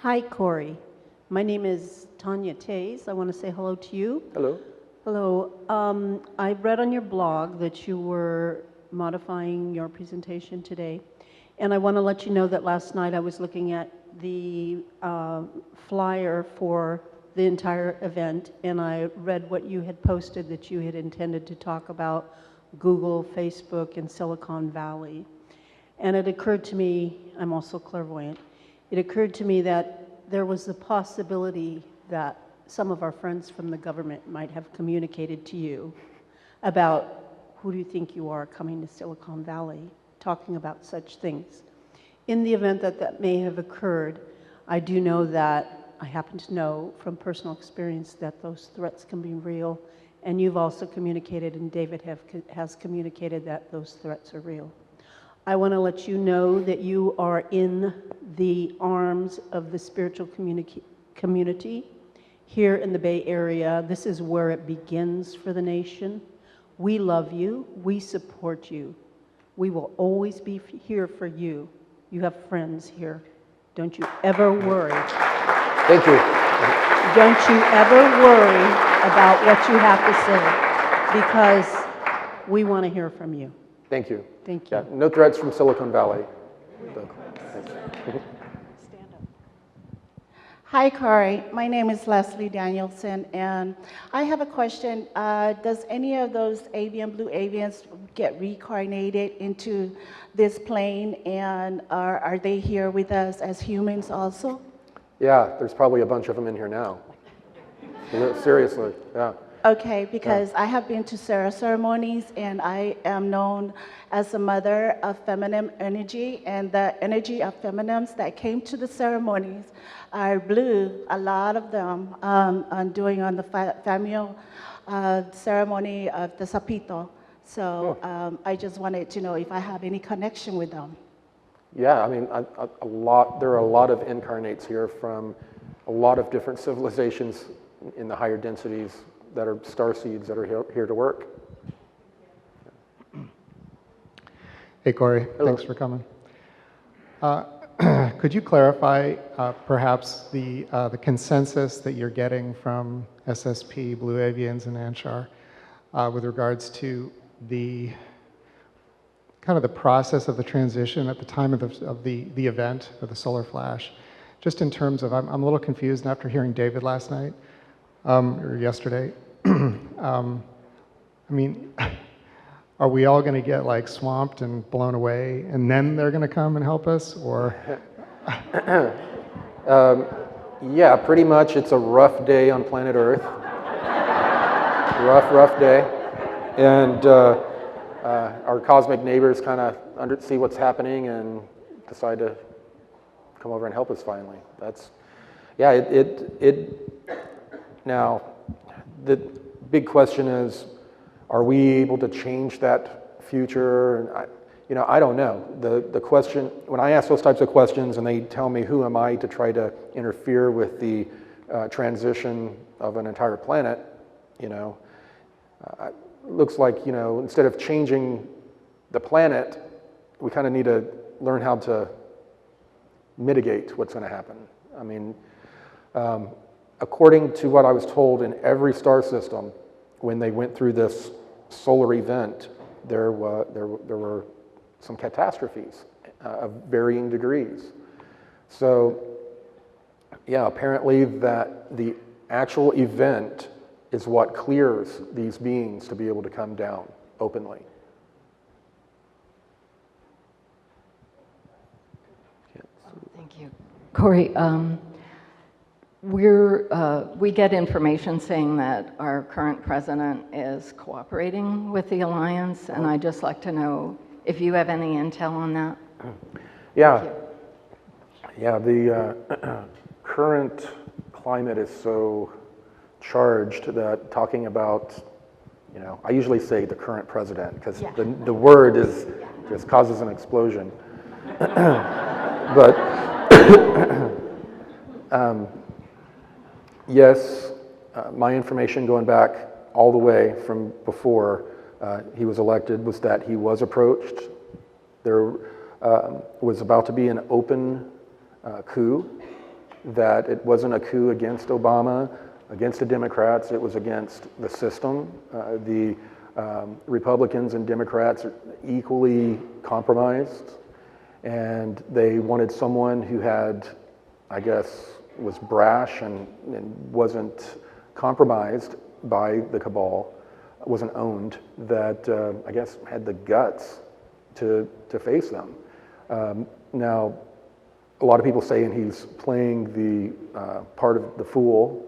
Hi, Corey. My name is Tanya Tays. I want to say hello to you. Hello. Hello. I read on your blog that you were modifying your presentation today. And I want to let you know that last night I was looking at the flyer for the entire event, and I read what you had posted that you had intended to talk about Google, Facebook, and Silicon Valley. And it occurred to me, I'm also clairvoyant, it occurred to me that there was the possibility that some of our friends from the government might have communicated to you about who do you think you are coming to Silicon Valley, talking about such things. In the event that that may have occurred, I do know that I happen to know from personal experience that those threats can be real, and you've also communicated, and David has communicated that those threats are real. I want to let you know that you are in the arms of the spiritual community here in the Bay Area. This is where it begins for the nation. We love you. We support you. We will always be here for you. You have friends here. Don't you ever worry. Thank you. Don't you ever worry about what you have to say, because we want to hear from you. Thank you. Thank you. Yeah, no threats from Silicon Valley. Hi, Corey. My name is Leslie Danielson, and I have a question. Does any of those avian, blue avians, get reincarnated into this plane, and are they here with us as humans also? Yeah, there's probably a bunch of them in here now. Seriously, yeah. Okay, because I have been to Sarah ceremonies, and I am known as a mother of feminine energy, and the energy of feminines that came to the ceremonies are blue, a lot of them, on the familial ceremony of the Sapito. So I just wanted to know if I have any connection with them. Yeah, I mean, there are a lot of incarnates here from a lot of different civilizations in the higher densities that are star seeds that are here to work. Hey, Corey. Hello. Thanks for coming. Could you clarify perhaps the consensus that you're getting from SSP, Blue Avians, and Anshar with regards to the kind of the process of the transition at the time of the event, of the solar flash? Just in terms of, I'm a little confused after hearing David last night, or yesterday. I mean, are we all going to get like swamped and blown away, and then they're going to come and help us, or? Yeah, pretty much. It's a rough day on planet Earth. rough day, and our cosmic neighbors kind of see what's happening and decide to come over and help us finally. That's, yeah, now, the big question is, are we able to change that future? I don't know. The question, when I ask those types of questions and they tell me who am I to try to interfere with the transition of an entire planet, looks like, instead of changing the planet, we kind of need to learn how to mitigate what's going to happen. I mean, according to what I was told, in every star system, when they went through this solar event, there were some catastrophes of varying degrees. So, yeah, apparently that the actual event is what clears these beings to be able to come down openly. Thank you. Corey, we get information saying that our current president is cooperating with the alliance, and I'd just like to know if you have any intel on that. Yeah. Yeah, the current climate is so charged that talking about, I usually say the current president because the word just causes an explosion. But yes, my information going back all the way from before he was elected was that he was approached. There was about to be an open coup, that it wasn't a coup against Obama, against the Democrats, it was against the system. The Republicans and Democrats are equally compromised, and they wanted someone who had, I guess, was brash and wasn't compromised by the cabal, wasn't owned, that I guess had the guts to face them. Now, a lot of people saying he's playing the part of the fool,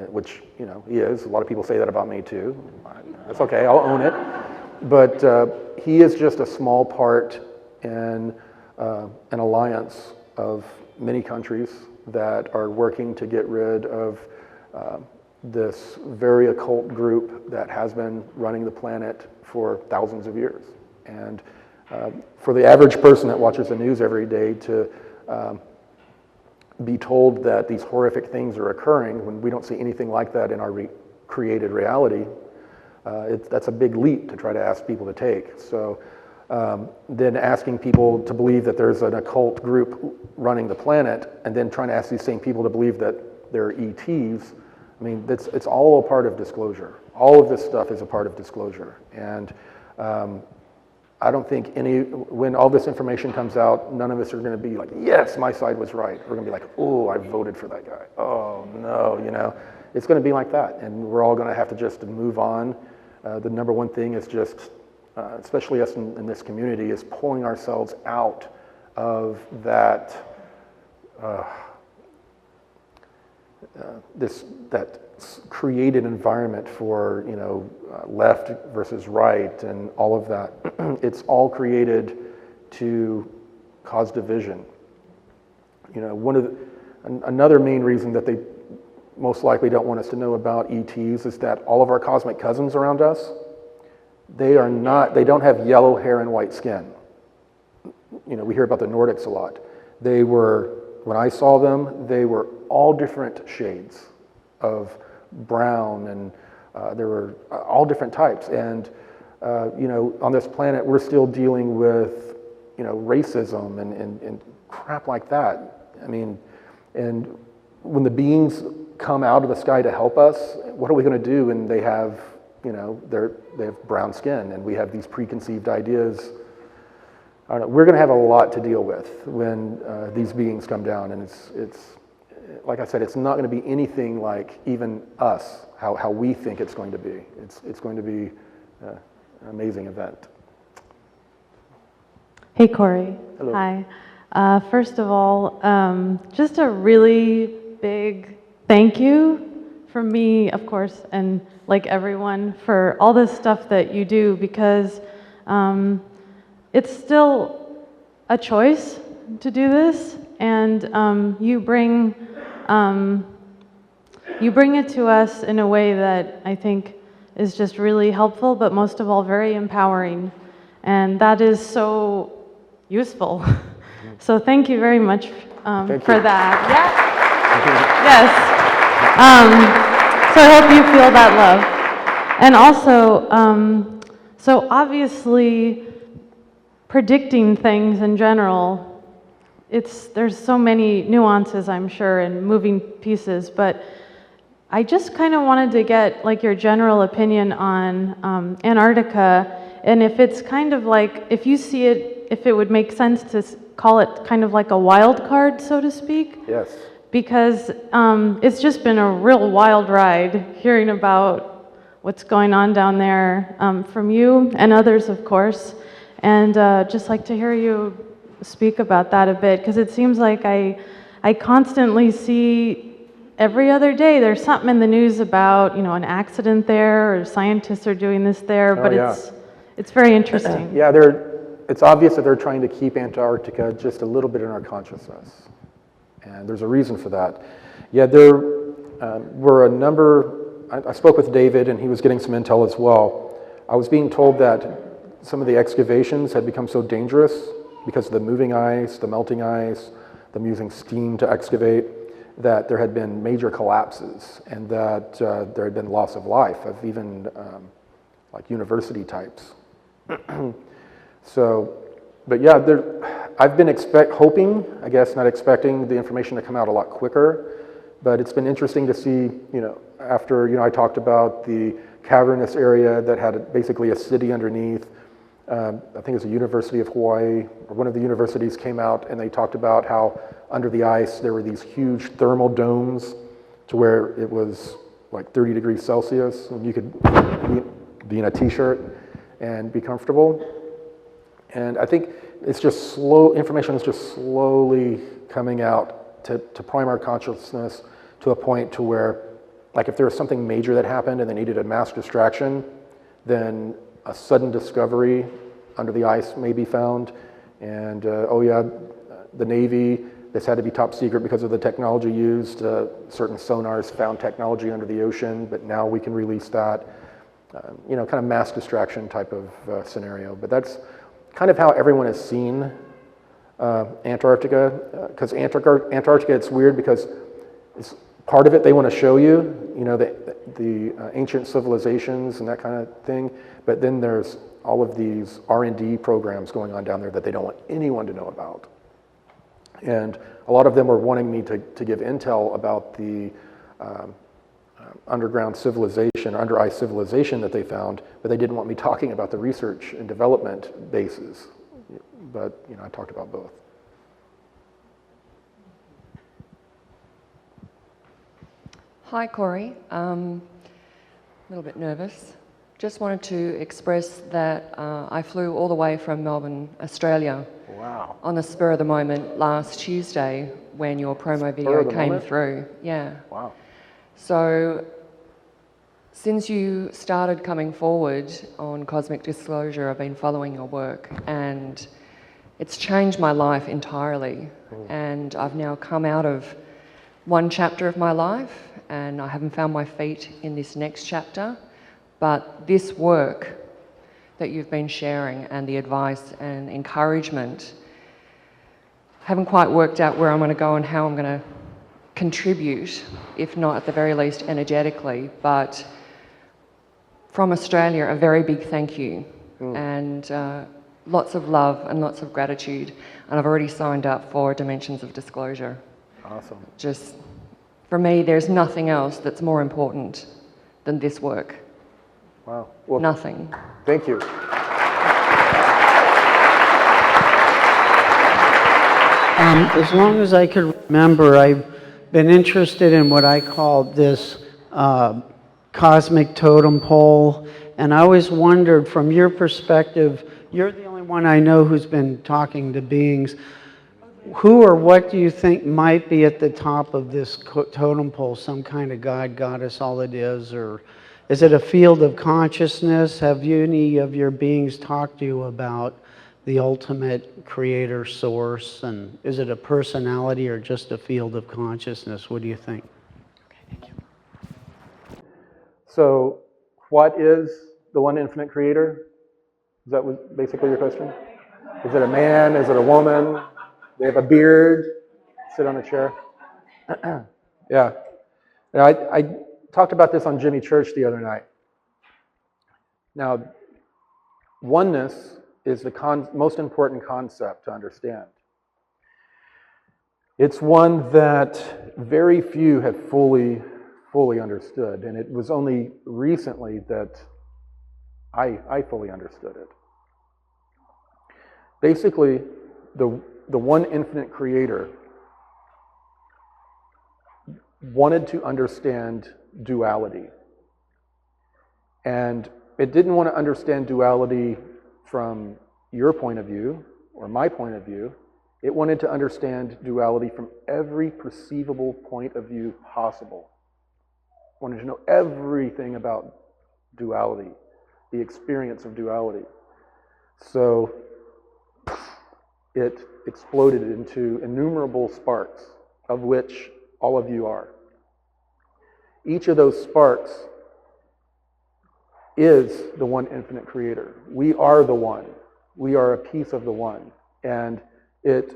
which, he is. A lot of people say that about me too. That's okay, I'll own it. But he is just a small part in an alliance of many countries that are working to get rid of this very occult group that has been running the planet for thousands of years. And for the average person that watches the news every day to be told that these horrific things are occurring when we don't see anything like that in our created reality, that's a big leap to try to ask people to take. So then asking people to believe that there's an occult group running the planet, and then trying to ask these same people to believe that they're ETs, I mean, it's all a part of disclosure. All of this stuff is a part of disclosure. And I don't think when all this information comes out, none of us are going to be like, yes, my side was right. We're going to be like, oh, I voted for that guy. Oh, no, It's going to be like that, and we're all going to have to just move on. The number one thing is just, especially us in this community, is pulling ourselves out of that that created environment for left versus right and all of that. It's all created to cause division. Another main reason that they most likely don't want us to know about ETs is that all of our cosmic cousins around us, they don't have yellow hair and white skin. We hear about the Nordics a lot. When I saw them, they were all different shades of brown, and there were all different types. And on this planet, we're still dealing with racism and crap like that. I mean, and when the beings come out of the sky to help us, what are we going to do? And they have they have brown skin, and we have these preconceived ideas. I don't know, we're going to have a lot to deal with when these beings come down, and it's like I said, it's not going to be anything like even us, how we think it's going to be. It's going to be an amazing event. Hey, Corey. Hello. Hi. First of all, just a really big thank you from me, of course, and like everyone, for all this stuff that you do, because it's still a choice to do this, and you bring it to us in a way that I think is just really helpful, but most of all very empowering, and that is so useful. So thank you very much for that. Yeah. Yes. So I hope you feel that love. And also, so obviously, predicting things in general, there's so many nuances, I'm sure, and moving pieces, but I just kind of wanted to get like your general opinion on Antarctica, and if it's kind of like, if you see it, if it would make sense to call it kind of like a wild card, so to speak. Yes. because it's just been a real wild ride hearing about what's going on down there from you and others, of course. And just like to hear you speak about that a bit, because it seems like I constantly see every other day there's something in the news about, you know, an accident there, or scientists are doing this there, but yeah. it's very interesting. Yeah, it's obvious that they're trying to keep Antarctica just a little bit in our consciousness. And there's a reason for that. Yeah, there were a number, I spoke with David and he was getting some intel as well. I was being told that some of the excavations had become so dangerous because of the moving ice, the melting ice, them using steam to excavate, that there had been major collapses and that there had been loss of life of even like university types. So, but yeah, I've been hoping, I guess, not expecting the information to come out a lot quicker, but it's been interesting to see, you know, after, you know, I talked about the cavernous area that had basically a city underneath. I think it was the University of Hawaii, or one of the universities came out and they talked about how under the ice there were these huge thermal domes to where it was like 30 degrees Celsius and you could be in a t-shirt and be comfortable. And I think it's just information is just slowly coming out to prime our consciousness to a point to where, like if there was something major that happened and they needed a mass distraction, then a sudden discovery under the ice may be found. And oh yeah, the Navy, this had to be top secret because of the technology used. Certain sonars found technology under the ocean, but now we can release that. You know, kind of mass distraction type of scenario. But that's kind of how everyone has seen Antarctica. Because Antarctica, it's weird because it's part of it they want to show you, you know, the ancient civilizations and that kind of thing. But then there's all of these R&D programs going on down there that they don't want anyone to know about. And a lot of them were wanting me to give intel about the underground civilization, or under ice civilization that they found, but they didn't want me talking about the research and development bases. But, you know, I talked about both. Hi, Corey. A little bit nervous. Just wanted to express that I flew all the way from Melbourne, Australia. Wow. On the spur of the moment last Tuesday when your promo video came through. Yeah. Wow. So since you started coming forward on Cosmic Disclosure, I've been following your work and it's changed my life entirely. And I've now come out of one chapter of my life and I haven't found my feet in this next chapter. But this work that you've been sharing and the advice and encouragement, haven't quite worked out where I'm going to go and how I'm going to contribute, if not at the very least energetically. But from Australia, a very big thank you and lots of love and lots of gratitude. And I've already signed up for Dimensions of Disclosure. Awesome. Just, for me, there's nothing else that's more important than this work. Wow. Well, nothing. Thank you. As long as I could remember, I've been interested in what I call this cosmic totem pole, and I always wondered, from your perspective, you're the only one I know who's been talking to beings. Who or what do you think might be at the top of this totem pole? Some kind of god, goddess, all it is, or is it a field of consciousness? Have any of your beings talked to you about the ultimate creator source? And is it a personality or just a field of consciousness? What do you think? Okay, thank you. So, what is the one infinite creator? Is that basically your question? Is it a man? Is it a woman? They have a beard? Sit on a chair? Yeah. I talked about this on Jimmy Church the other night. Now, oneness is the most important concept to understand. It's one that very few have fully understood, and it was only recently that I fully understood it. Basically, the one infinite creator wanted to understand duality. And it didn't want to understand duality from your point of view or my point of view. It wanted to understand duality from every perceivable point of view possible. Wanted to know everything about duality, the experience of duality. So it exploded into innumerable sparks, of which all of you are. Each of those sparks is the one infinite creator. We are the one. We are a piece of the one. And it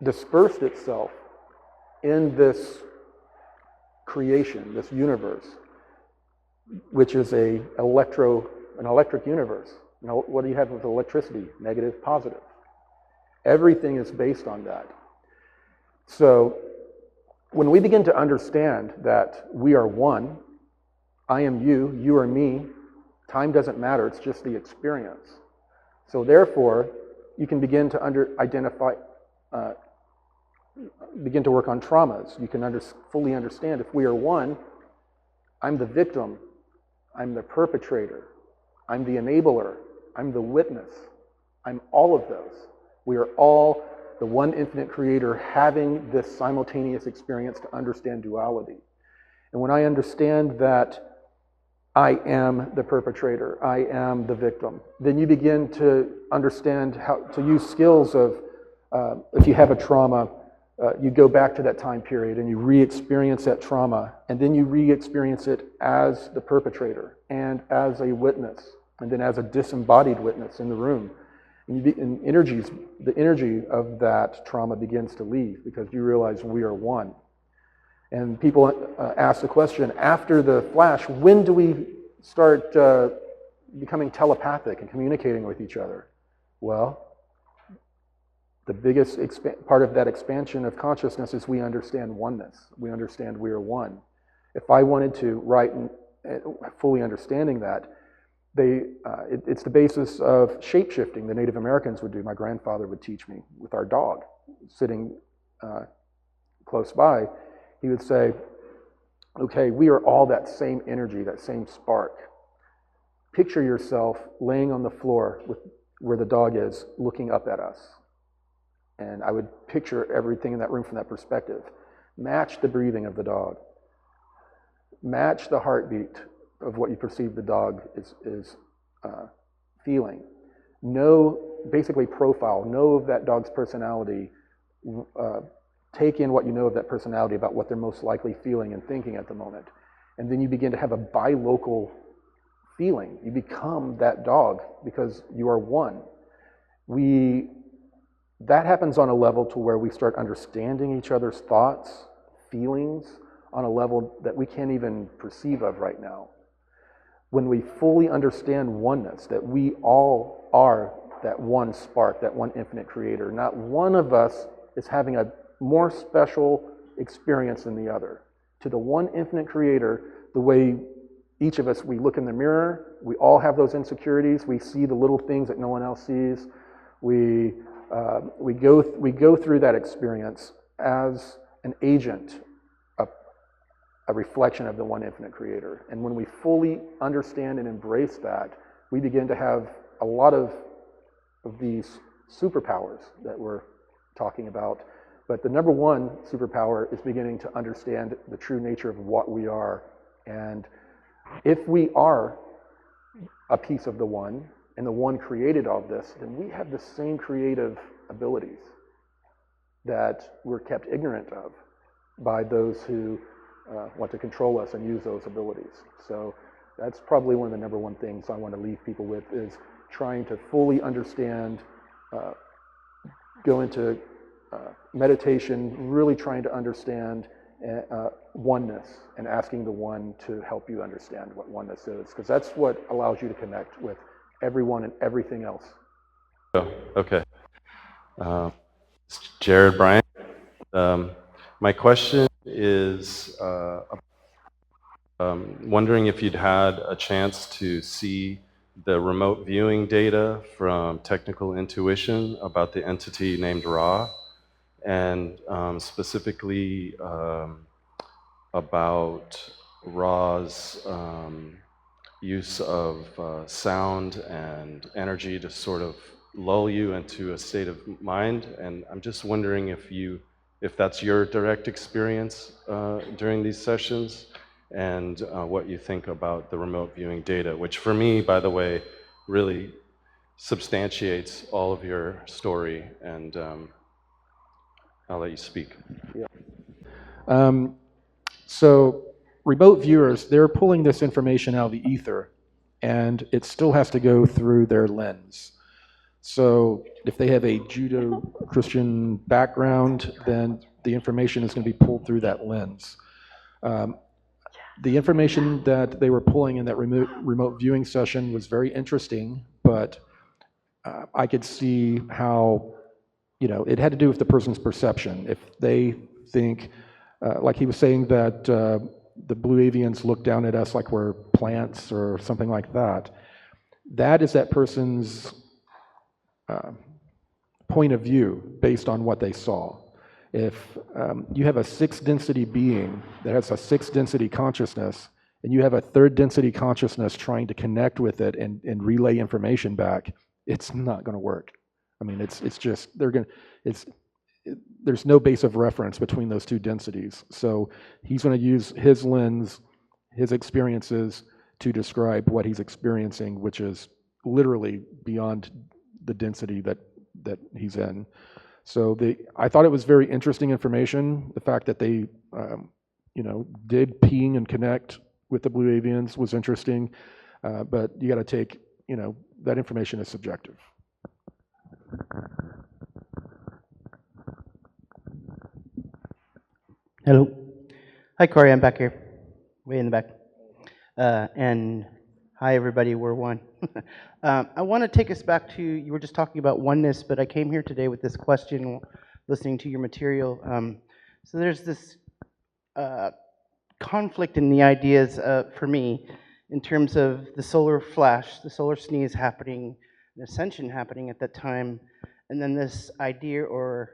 dispersed itself in this creation, this universe, which is an electric universe. You know, what do you have with electricity? Negative, positive. Everything is based on that. So when we begin to understand that we are one, I am you, you are me, time doesn't matter, it's just the experience. So therefore, you can begin to begin to work on traumas. You can fully understand if we are one, I'm the victim, I'm the perpetrator, I'm the enabler, I'm the witness, I'm all of those. We are all the one infinite creator having this simultaneous experience to understand duality. And when I understand that I am the perpetrator, I am the victim, then you begin to understand how to use skills of, if you have a trauma, you go back to that time period and you re-experience that trauma, and then you re-experience it as the perpetrator and as a witness, and then as a disembodied witness in the room. And the energy of that trauma begins to leave because you realize we are one. And people ask the question, after the flash, when do we start becoming telepathic and communicating with each other? Well, the biggest part of that expansion of consciousness is we understand oneness. We understand we are one. If I wanted to write fully understanding that, it's the basis of shape-shifting the Native Americans would do. My grandfather would teach me with our dog sitting close by. He would say, okay, we are all that same energy, that same spark. Picture yourself laying on the floor where the dog is, looking up at us. And I would picture everything in that room from that perspective. Match the breathing of the dog. Match the heartbeat of what you perceive the dog is feeling. Basically profile, know of that dog's personality, take in what you know of that personality about what they're most likely feeling and thinking at the moment. And then you begin to have a bi-local feeling. You become that dog because you are one. That happens on a level to where we start understanding each other's thoughts, feelings, on a level that we can't even perceive of right now. When we fully understand oneness, that we all are that one spark, that one infinite creator, not one of us is having a more special experience than the other. To the one infinite creator, the way each of us, we look in the mirror, we all have those insecurities, we see the little things that no one else sees, we go through that experience as an agent, a reflection of the one infinite creator. And when we fully understand and embrace that, we begin to have a lot of these superpowers that we're talking about. But the number one superpower is beginning to understand the true nature of what we are. And if we are a piece of the one, and the one created all of this, then we have the same creative abilities that we're kept ignorant of by those who want to control us and use those abilities. So that's probably one of the number one things I want to leave people with, is trying to fully understand, go into meditation, really trying to understand oneness and asking the one to help you understand what oneness is, because that's what allows you to connect with everyone and everything else. Oh, okay. Jared Bryant. My question is wondering if you'd had a chance to see the remote viewing data from Technical Intuition about the entity named Ra, and specifically about Ra's use of sound and energy to sort of lull you into a state of mind. And I'm just wondering if that's your direct experience during these sessions, and what you think about the remote viewing data, which for me, by the way, really substantiates all of your story. And I'll let you speak. So remote viewers, they're pulling this information out of the ether, and it still has to go through their lens. So if they have a Judeo-Christian background, then the information is going to be pulled through that lens. The information that they were pulling in that remote viewing session was very interesting, but I could see how, it had to do with the person's perception. If they think, like he was saying that the Blue Avians look down at us like we're plants or something like that, that is that person's point of view based on what they saw. If you have a 6th density being that has a 6th density consciousness, and you have a 3rd density consciousness trying to connect with it and relay information back, it's not going to work. I mean, there's no base of reference between those two densities. So he's going to use his lens, his experiences to describe what he's experiencing, which is literally beyond the density that he's in. So I thought it was very interesting information. The fact that they, did ping and connect with the Blue Avians was interesting, but you got to take, that information is subjective. Hello. Hi, Corey. I'm back here, way in the back. And hi, everybody. We're one. I want to take us back to, you were just talking about oneness, but I came here today with this question, listening to your material. So there's this conflict in the ideas for me in terms of the solar flash, the solar sneeze happening, the ascension happening at that time, and then this idea, or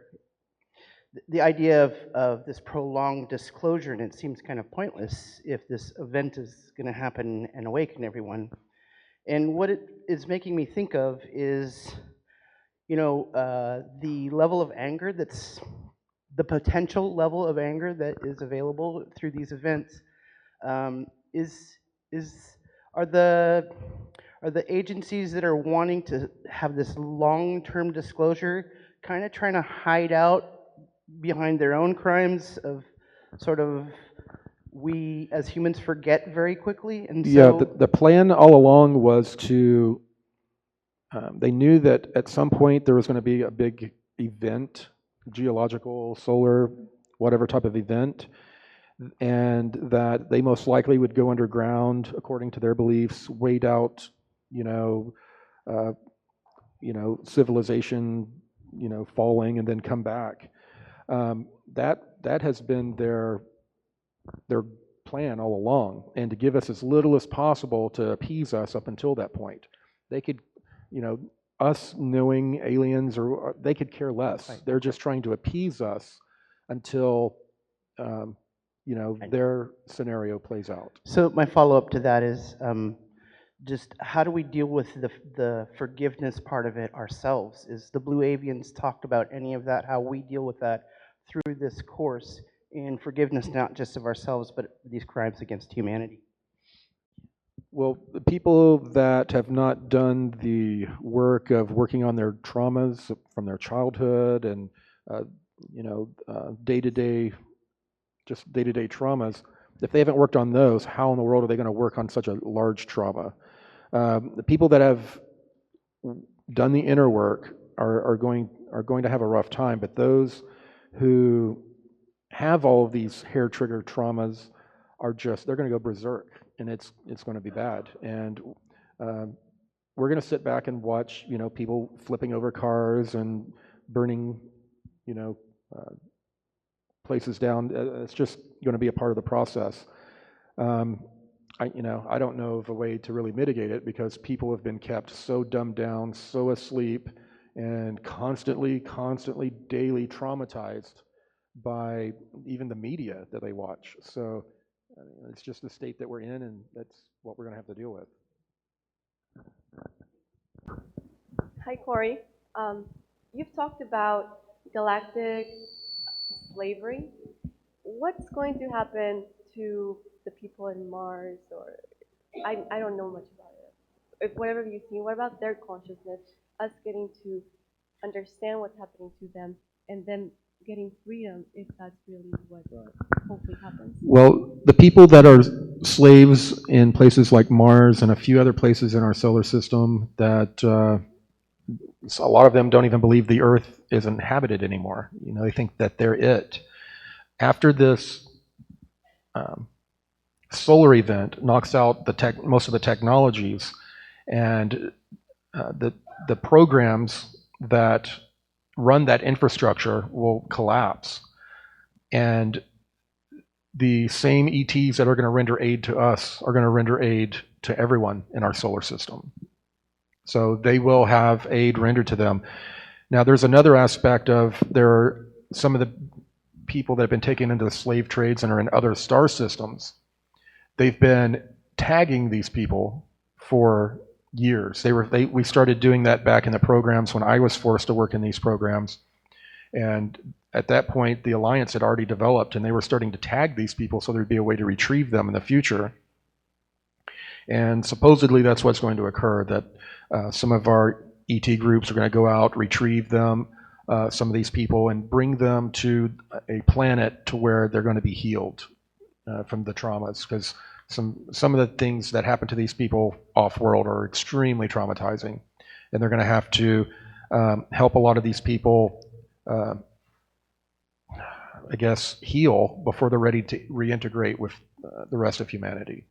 the idea of this prolonged disclosure, and it seems kind of pointless if this event is going to happen and awaken everyone. And what it is making me think of is, the level of anger that's, the potential level of anger that is available through these events. Are the agencies that are wanting to have this long-term disclosure kind of trying to hide out behind their own crimes of sort of, we as humans forget very quickly? And so, yeah, the plan all along was to, they knew that at some point there was going to be a big event, geological, solar, whatever type of event, and that they most likely would go underground according to their beliefs, wait out, civilization, falling, and then come back. That has been their plan all along, and to give us as little as possible to appease us up until that point. They could, us knowing aliens, or they could care less. Right. They're just trying to appease us until, their scenario plays out. So my follow-up to that is, just how do we deal with the forgiveness part of it ourselves? Is the Blue Avians talked about any of that, how we deal with that through this course in forgiveness, not just of ourselves, but these crimes against humanity? Well, the people that have not done the work of working on their traumas from their childhood and, day-to-day traumas, if they haven't worked on those, how in the world are they going to work on such a large trauma? The people that have done the inner work are going to have a rough time, but those who have all of these hair-trigger traumas they're going to go berserk, and it's going to be bad. And we're going to sit back and watch, people flipping over cars and burning, places down. It's just going to be a part of the process. I don't know of a way to really mitigate it, because people have been kept so dumbed down, so asleep, and constantly, daily traumatized by even the media that they watch. So I mean, it's just the state that we're in, and that's what we're going to have to deal with. Hi, Corey. You've talked about galactic slavery. What's going to happen to the people in Mars? Or I don't know much about it. If whatever you've seen, what about their consciousness? Us getting to understand what's happening to them, and them getting freedom, if that's really what hopefully happens. Well, the people that are slaves in places like Mars and a few other places in our solar system that so a lot of them don't even believe the Earth is inhabited anymore. You know, they think that they're it. After this solar event knocks out most of the technologies, and the programs that run that infrastructure will collapse, and the same ETs that are going to render aid to us are going to render aid to everyone in our solar system. So they will have aid rendered to them. Now, there's another aspect of there are some of the people that have been taken into the slave trades and are in other star systems. They've been tagging these people for years. We started doing that back in the programs when I was forced to work in these programs. And at that point, the Alliance had already developed, and they were starting to tag these people so there'd be a way to retrieve them in the future. And supposedly that's what's going to occur, that some of our ET groups are going to go out, retrieve them, some of these people, and bring them to a planet to where they're going to be healed from the traumas, because some of the things that happen to these people off-world are extremely traumatizing, and they're going to have to help a lot of these people, I guess, heal before they're ready to reintegrate with the rest of humanity.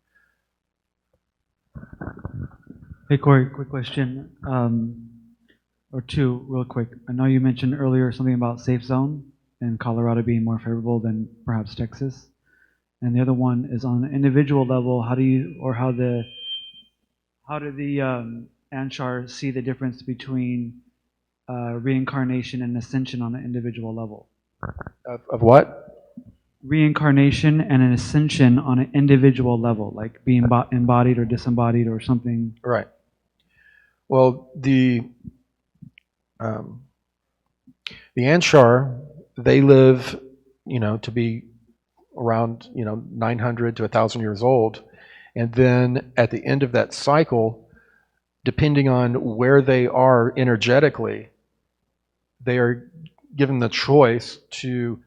Hey, Corey, quick question, or two real quick. I know you mentioned earlier something about safe zone and Colorado being more favorable than perhaps Texas. And the other one is on an individual level, how do the Anshar see the difference between reincarnation and ascension on an individual level? Of what? Reincarnation and an ascension on an individual level, like being embodied or disembodied or something. Right. Well, the Anshar, they live, to be around, 900 to 1,000 years old. And then at the end of that cycle, depending on where they are energetically, they are given the choice to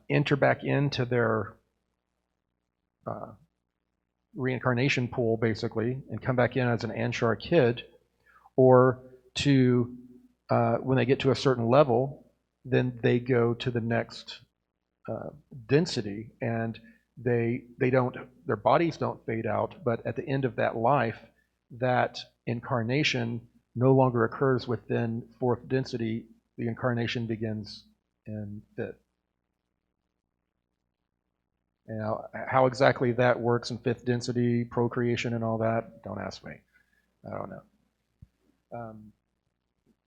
enter back into their reincarnation pool, basically, and come back in as an Anshar kid, or to, when they get to a certain level, then they go to the next density, and they don't, their bodies don't fade out, but at the end of that life, that incarnation no longer occurs within fourth density. The incarnation begins in fifth. Now, how exactly that works in fifth density, procreation and all that, don't ask me. I don't know.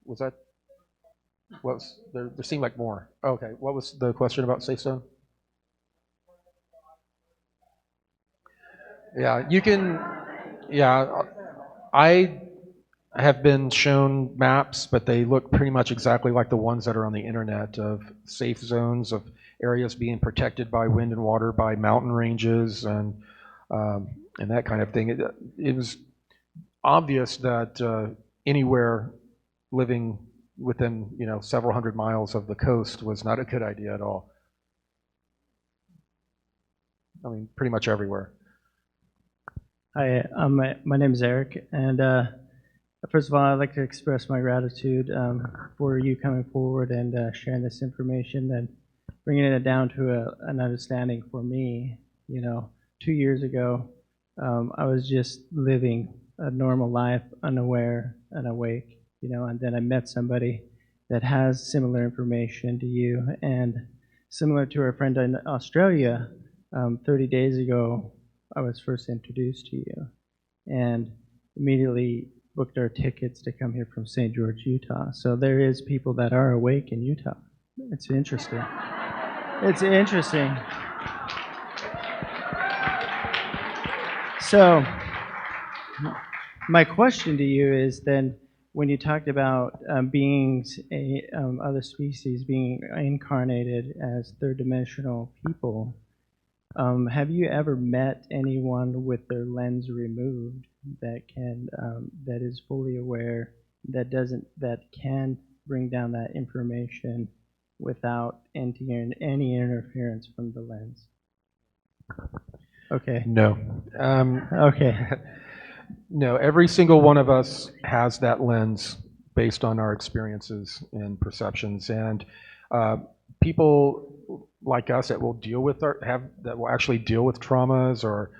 Was that, there seemed like more. Okay, what was the question about safe zone? Yeah, you can, I have been shown maps, but they look pretty much exactly like the ones that are on the internet of safe zones, of areas being protected by wind and water, by mountain ranges, and that kind of thing. It was obvious that anywhere living within, several hundred miles of the coast was not a good idea at all. I mean, pretty much everywhere. Hi, my name is Eric, and first of all, I'd like to express my gratitude for you coming forward and sharing this information and bringing it down to an understanding for me. 2 years ago, I was just living a normal life, unaware and awake, and then I met somebody that has similar information to you, and similar to our friend in Australia, 30 days ago, I was first introduced to you, and immediately booked our tickets to come here from St. George, Utah. So there is people that are awake in Utah. It's interesting. It's interesting. So, my question to you is then, when you talked about beings, other species being incarnated as third-dimensional people, have you ever met anyone with their lens removed that can, that is fully aware, that can bring down that information without any interference from the lens? Okay. No. Okay. No, every single one of us has that lens based on our experiences and perceptions. And people like us that will deal with that will actually deal with traumas or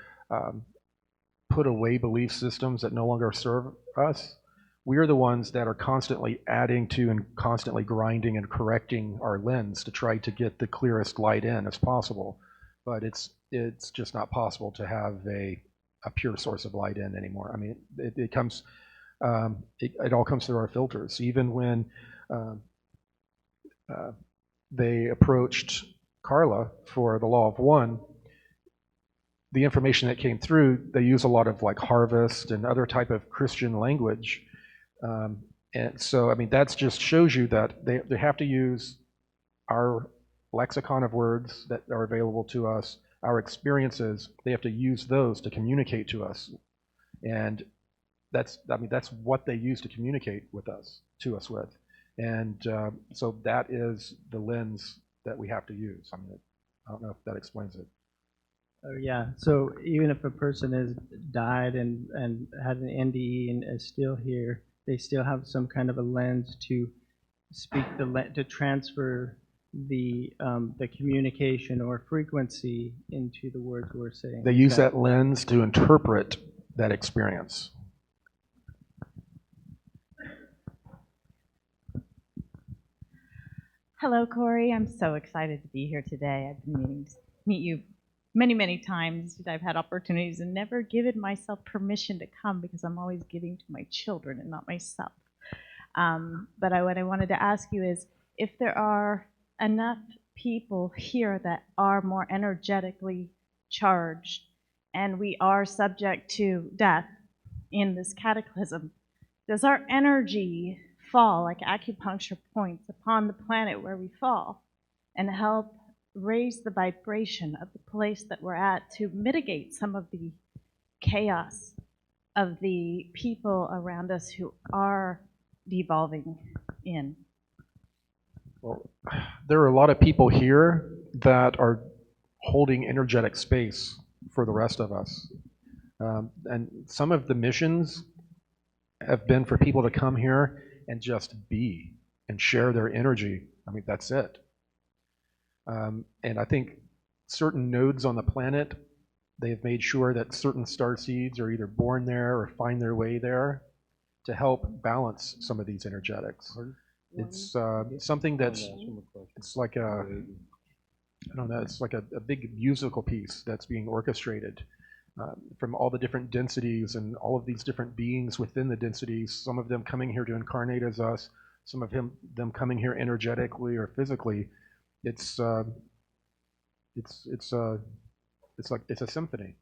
put away belief systems that no longer serve us, we are the ones that are constantly adding to and constantly grinding and correcting our lens to try to get the clearest light in as possible. But it's just not possible to have a pure source of light in anymore. I mean, it comes, it all comes through our filters. Even when they approached Carla for the Law of One, the information that came through, they use a lot of like harvest and other type of Christian language. And so, I mean, that just shows you that they have to use our lexicon of words that are available to us, our experiences, they have to use those to communicate to us. And that's what they use to communicate with us, with. And so that is the lens that we have to use. I mean, I don't know if that explains it. Yeah, so even if a person has died and had an NDE and is still here, they still have some kind of a lens to speak to transfer the communication or frequency into the words we're saying. They use that lens to interpret that experience. Hello, Corey. I'm so excited to be here today. I've been meaning to meet you many, many times. I've had opportunities and never given myself permission to come because I'm always giving to my children and not myself. But what I wanted to ask you is, if there are enough people here that are more energetically charged and we are subject to death in this cataclysm, does our energy fall like acupuncture points upon the planet where we fall and help raise the vibration of the place that we're at to mitigate some of the chaos of the people around us who are devolving in? Well, there are a lot of people here that are holding energetic space for the rest of us. And some of the missions have been for people to come here and just be and share their energy. I mean, that's it. And I think certain nodes on the planet, they've made sure that certain star seeds are either born there or find their way there to help balance some of these energetics. It's something that's, it's like a, I don't know, it's like a big musical piece that's being orchestrated from all the different densities and all of these different beings within the densities, some of them coming here to incarnate as us, some of them coming here energetically or physically. It's like it's a symphony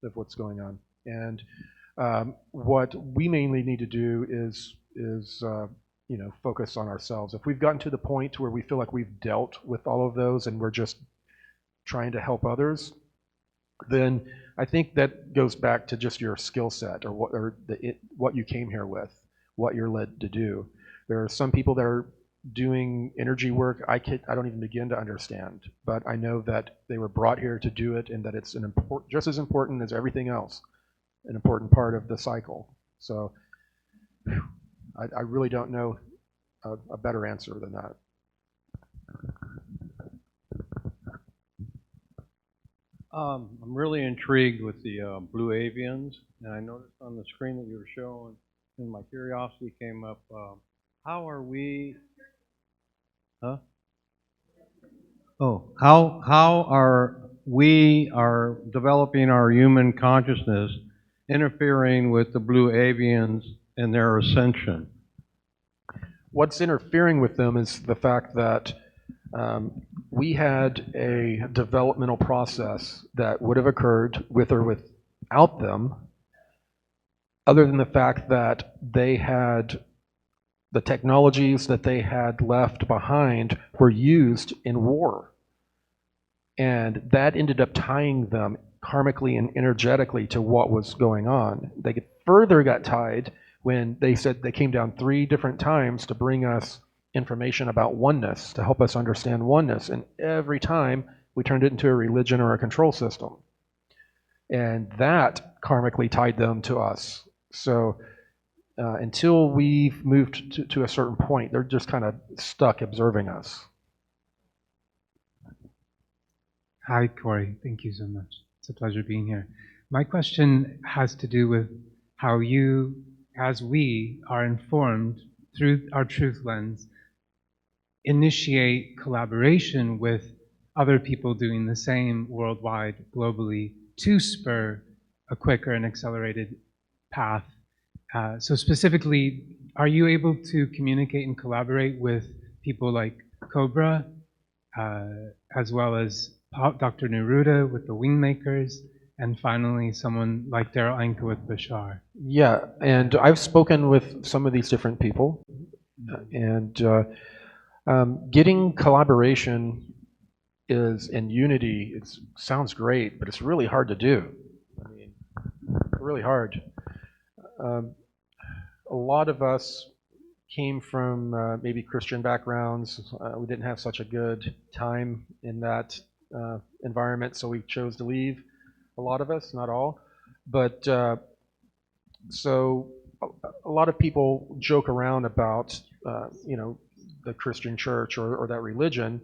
of what's going on. And what we mainly need to do is focus on ourselves. If we've gotten to the point where we feel like we've dealt with all of those and we're just trying to help others, then I think that goes back to just your skill set or what you came here with, what you're led to do. There are some people that are doing energy work I don't even begin to understand, but I know that they were brought here to do it and that it's just as important as everything else, an important part of the cycle. So I really don't know a better answer than that. I'm really intrigued with the Blue Avians, and I noticed on the screen that you were showing, and my curiosity came up, how are we, how are we developing our human consciousness interfering with the Blue Avians and their ascension? What's interfering with them is the fact that we had a developmental process that would have occurred with or without them, other than the fact that they had the technologies that they had left behind were used in war. And that ended up tying them karmically and energetically to what was going on. They further got tied when they said they came down 3 different times to bring us information about oneness, to help us understand oneness. And every time we turned it into a religion or a control system. And that karmically tied them to us. So until we've moved to a certain point, they're just kind of stuck observing us. Hi, Corey. Thank you so much. It's a pleasure being here. My question has to do with how you, as we are informed through our truth lens, initiate collaboration with other people doing the same worldwide, globally, to spur a quicker and accelerated path. So specifically, are you able to communicate and collaborate with people like Cobra, as well as Dr. Neruda with the Wingmakers, and finally someone like Daryl Anka with Bashar? Yeah, and I've spoken with some of these different people, and getting collaboration is in unity. It sounds great, but it's really hard to do. I mean, really hard. A lot of us came from maybe Christian backgrounds. We didn't have such a good time in that environment, so we chose to leave. A lot of us, not all, but so a lot of people joke around about the Christian church or that religion,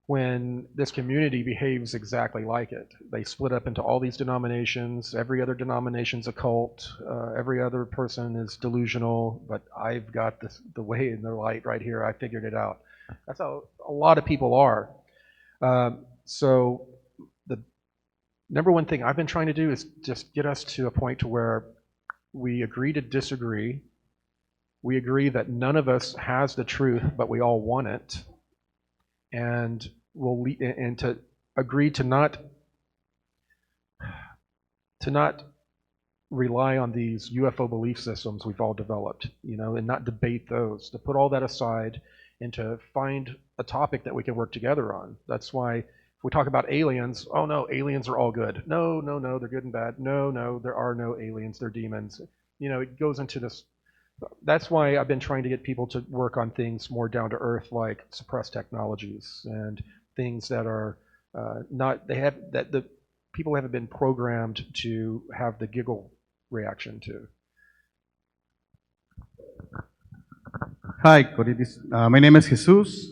when this community behaves exactly like it. They split up into all these denominations. Every other denomination's a cult. Every other person is delusional, but I've got the way and the light right here. I figured it out. That's how a lot of people are. So the number one thing I've been trying to do is just get us to a point to where we agree to disagree. We agree that none of us has the truth, but we all want it. And and to agree to not rely on these UFO belief systems we've all developed, and not debate those. To put all that aside and to find a topic that we can work together on. That's why if we talk about aliens, oh no, aliens are all good. No, they're good and bad. No, there are no aliens, they're demons. It goes into this. That's why I've been trying to get people to work on things more down to earth, like suppressed technologies and things that are that the people haven't been programmed to have the giggle reaction to. Hi, Corey. My name is Jesus,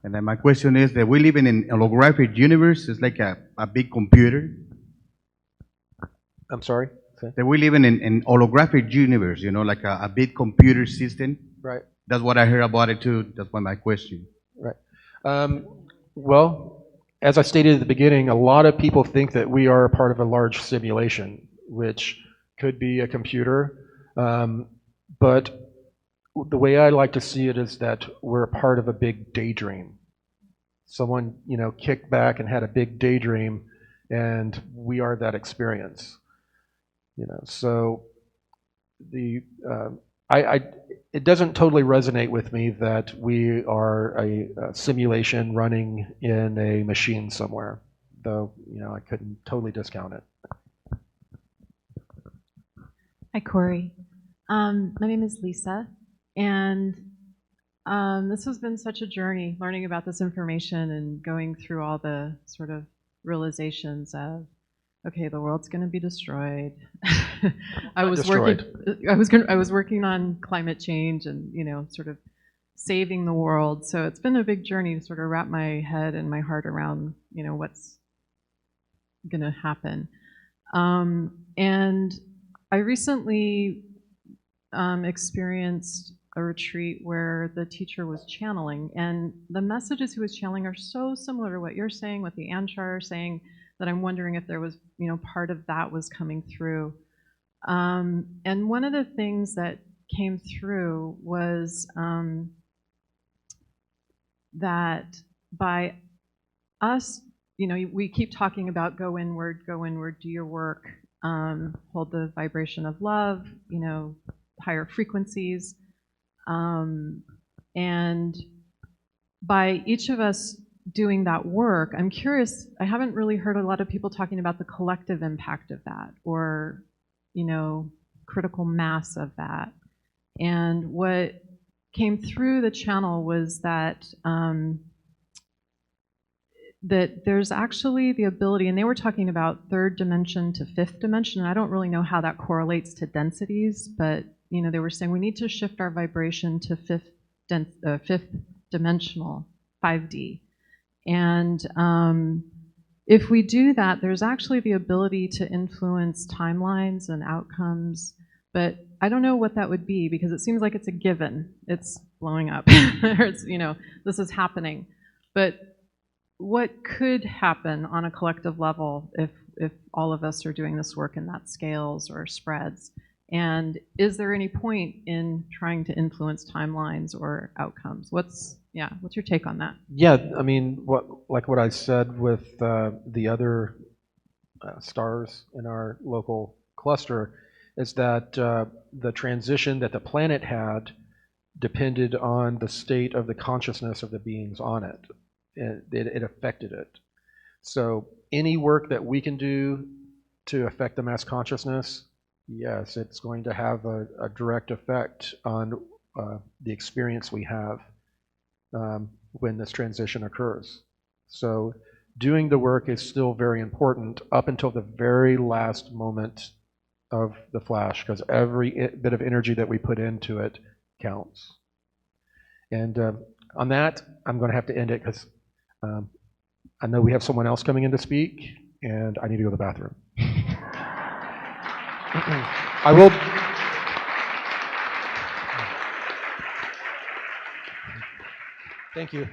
and then my question is that we live in an holographic universe. It's like a big computer. I'm sorry? That we live in an holographic universe, like a big computer system. Right. That's what I heard about it too. That's why my question. Right. Well, as I stated at the beginning, a lot of people think that we are a part of a large simulation, which could be a computer. But the way I like to see it is that we're a part of a big daydream. Someone, kicked back and had a big daydream, and we are that experience. So it doesn't totally resonate with me that we are a simulation running in a machine somewhere, though, I couldn't totally discount it. Hi, Corey. My name is Lisa, and this has been such a journey, learning about this information and going through all the sort of realizations of, okay, the world's going to be destroyed. I was working on climate change and, sort of saving the world. So it's been a big journey to sort of wrap my head and my heart around, what's going to happen. And I recently experienced a retreat where the teacher was channeling, and the messages he was channeling are so similar to what you're saying, what the Anshar are saying, that I'm wondering if there was, part of that was coming through. And one of the things that came through was that by us, we keep talking about go inward, do your work, hold the vibration of love, higher frequencies. And by each of us doing that work, I'm curious, I haven't really heard a lot of people talking about the collective impact of that or, critical mass of that. And what came through the channel was that that there's actually the ability, and they were talking about third dimension to fifth dimension, and I don't really know how that correlates to densities, but they were saying we need to shift our vibration to fifth dimensional, 5D. And if we do that, there's actually the ability to influence timelines and outcomes, but I don't know what that would be because it seems like it's a given. It's blowing up. It's, this is happening. But what could happen on a collective level if all of us are doing this work and that scales or spreads? And is there any point in trying to influence timelines or outcomes? What's your take on that? Yeah, I mean, what I said with the other stars in our local cluster is that the transition that the planet had depended on the state of the consciousness of the beings on it. It affected it. So any work that we can do to affect the mass consciousness, yes, it's going to have a direct effect on the experience we have when this transition occurs. So doing the work is still very important up until the very last moment of the flash, because every bit of energy that we put into it counts. And on that, I'm going to have to end it because I know we have someone else coming in to speak, and I need to go to the bathroom. I will. Thank you.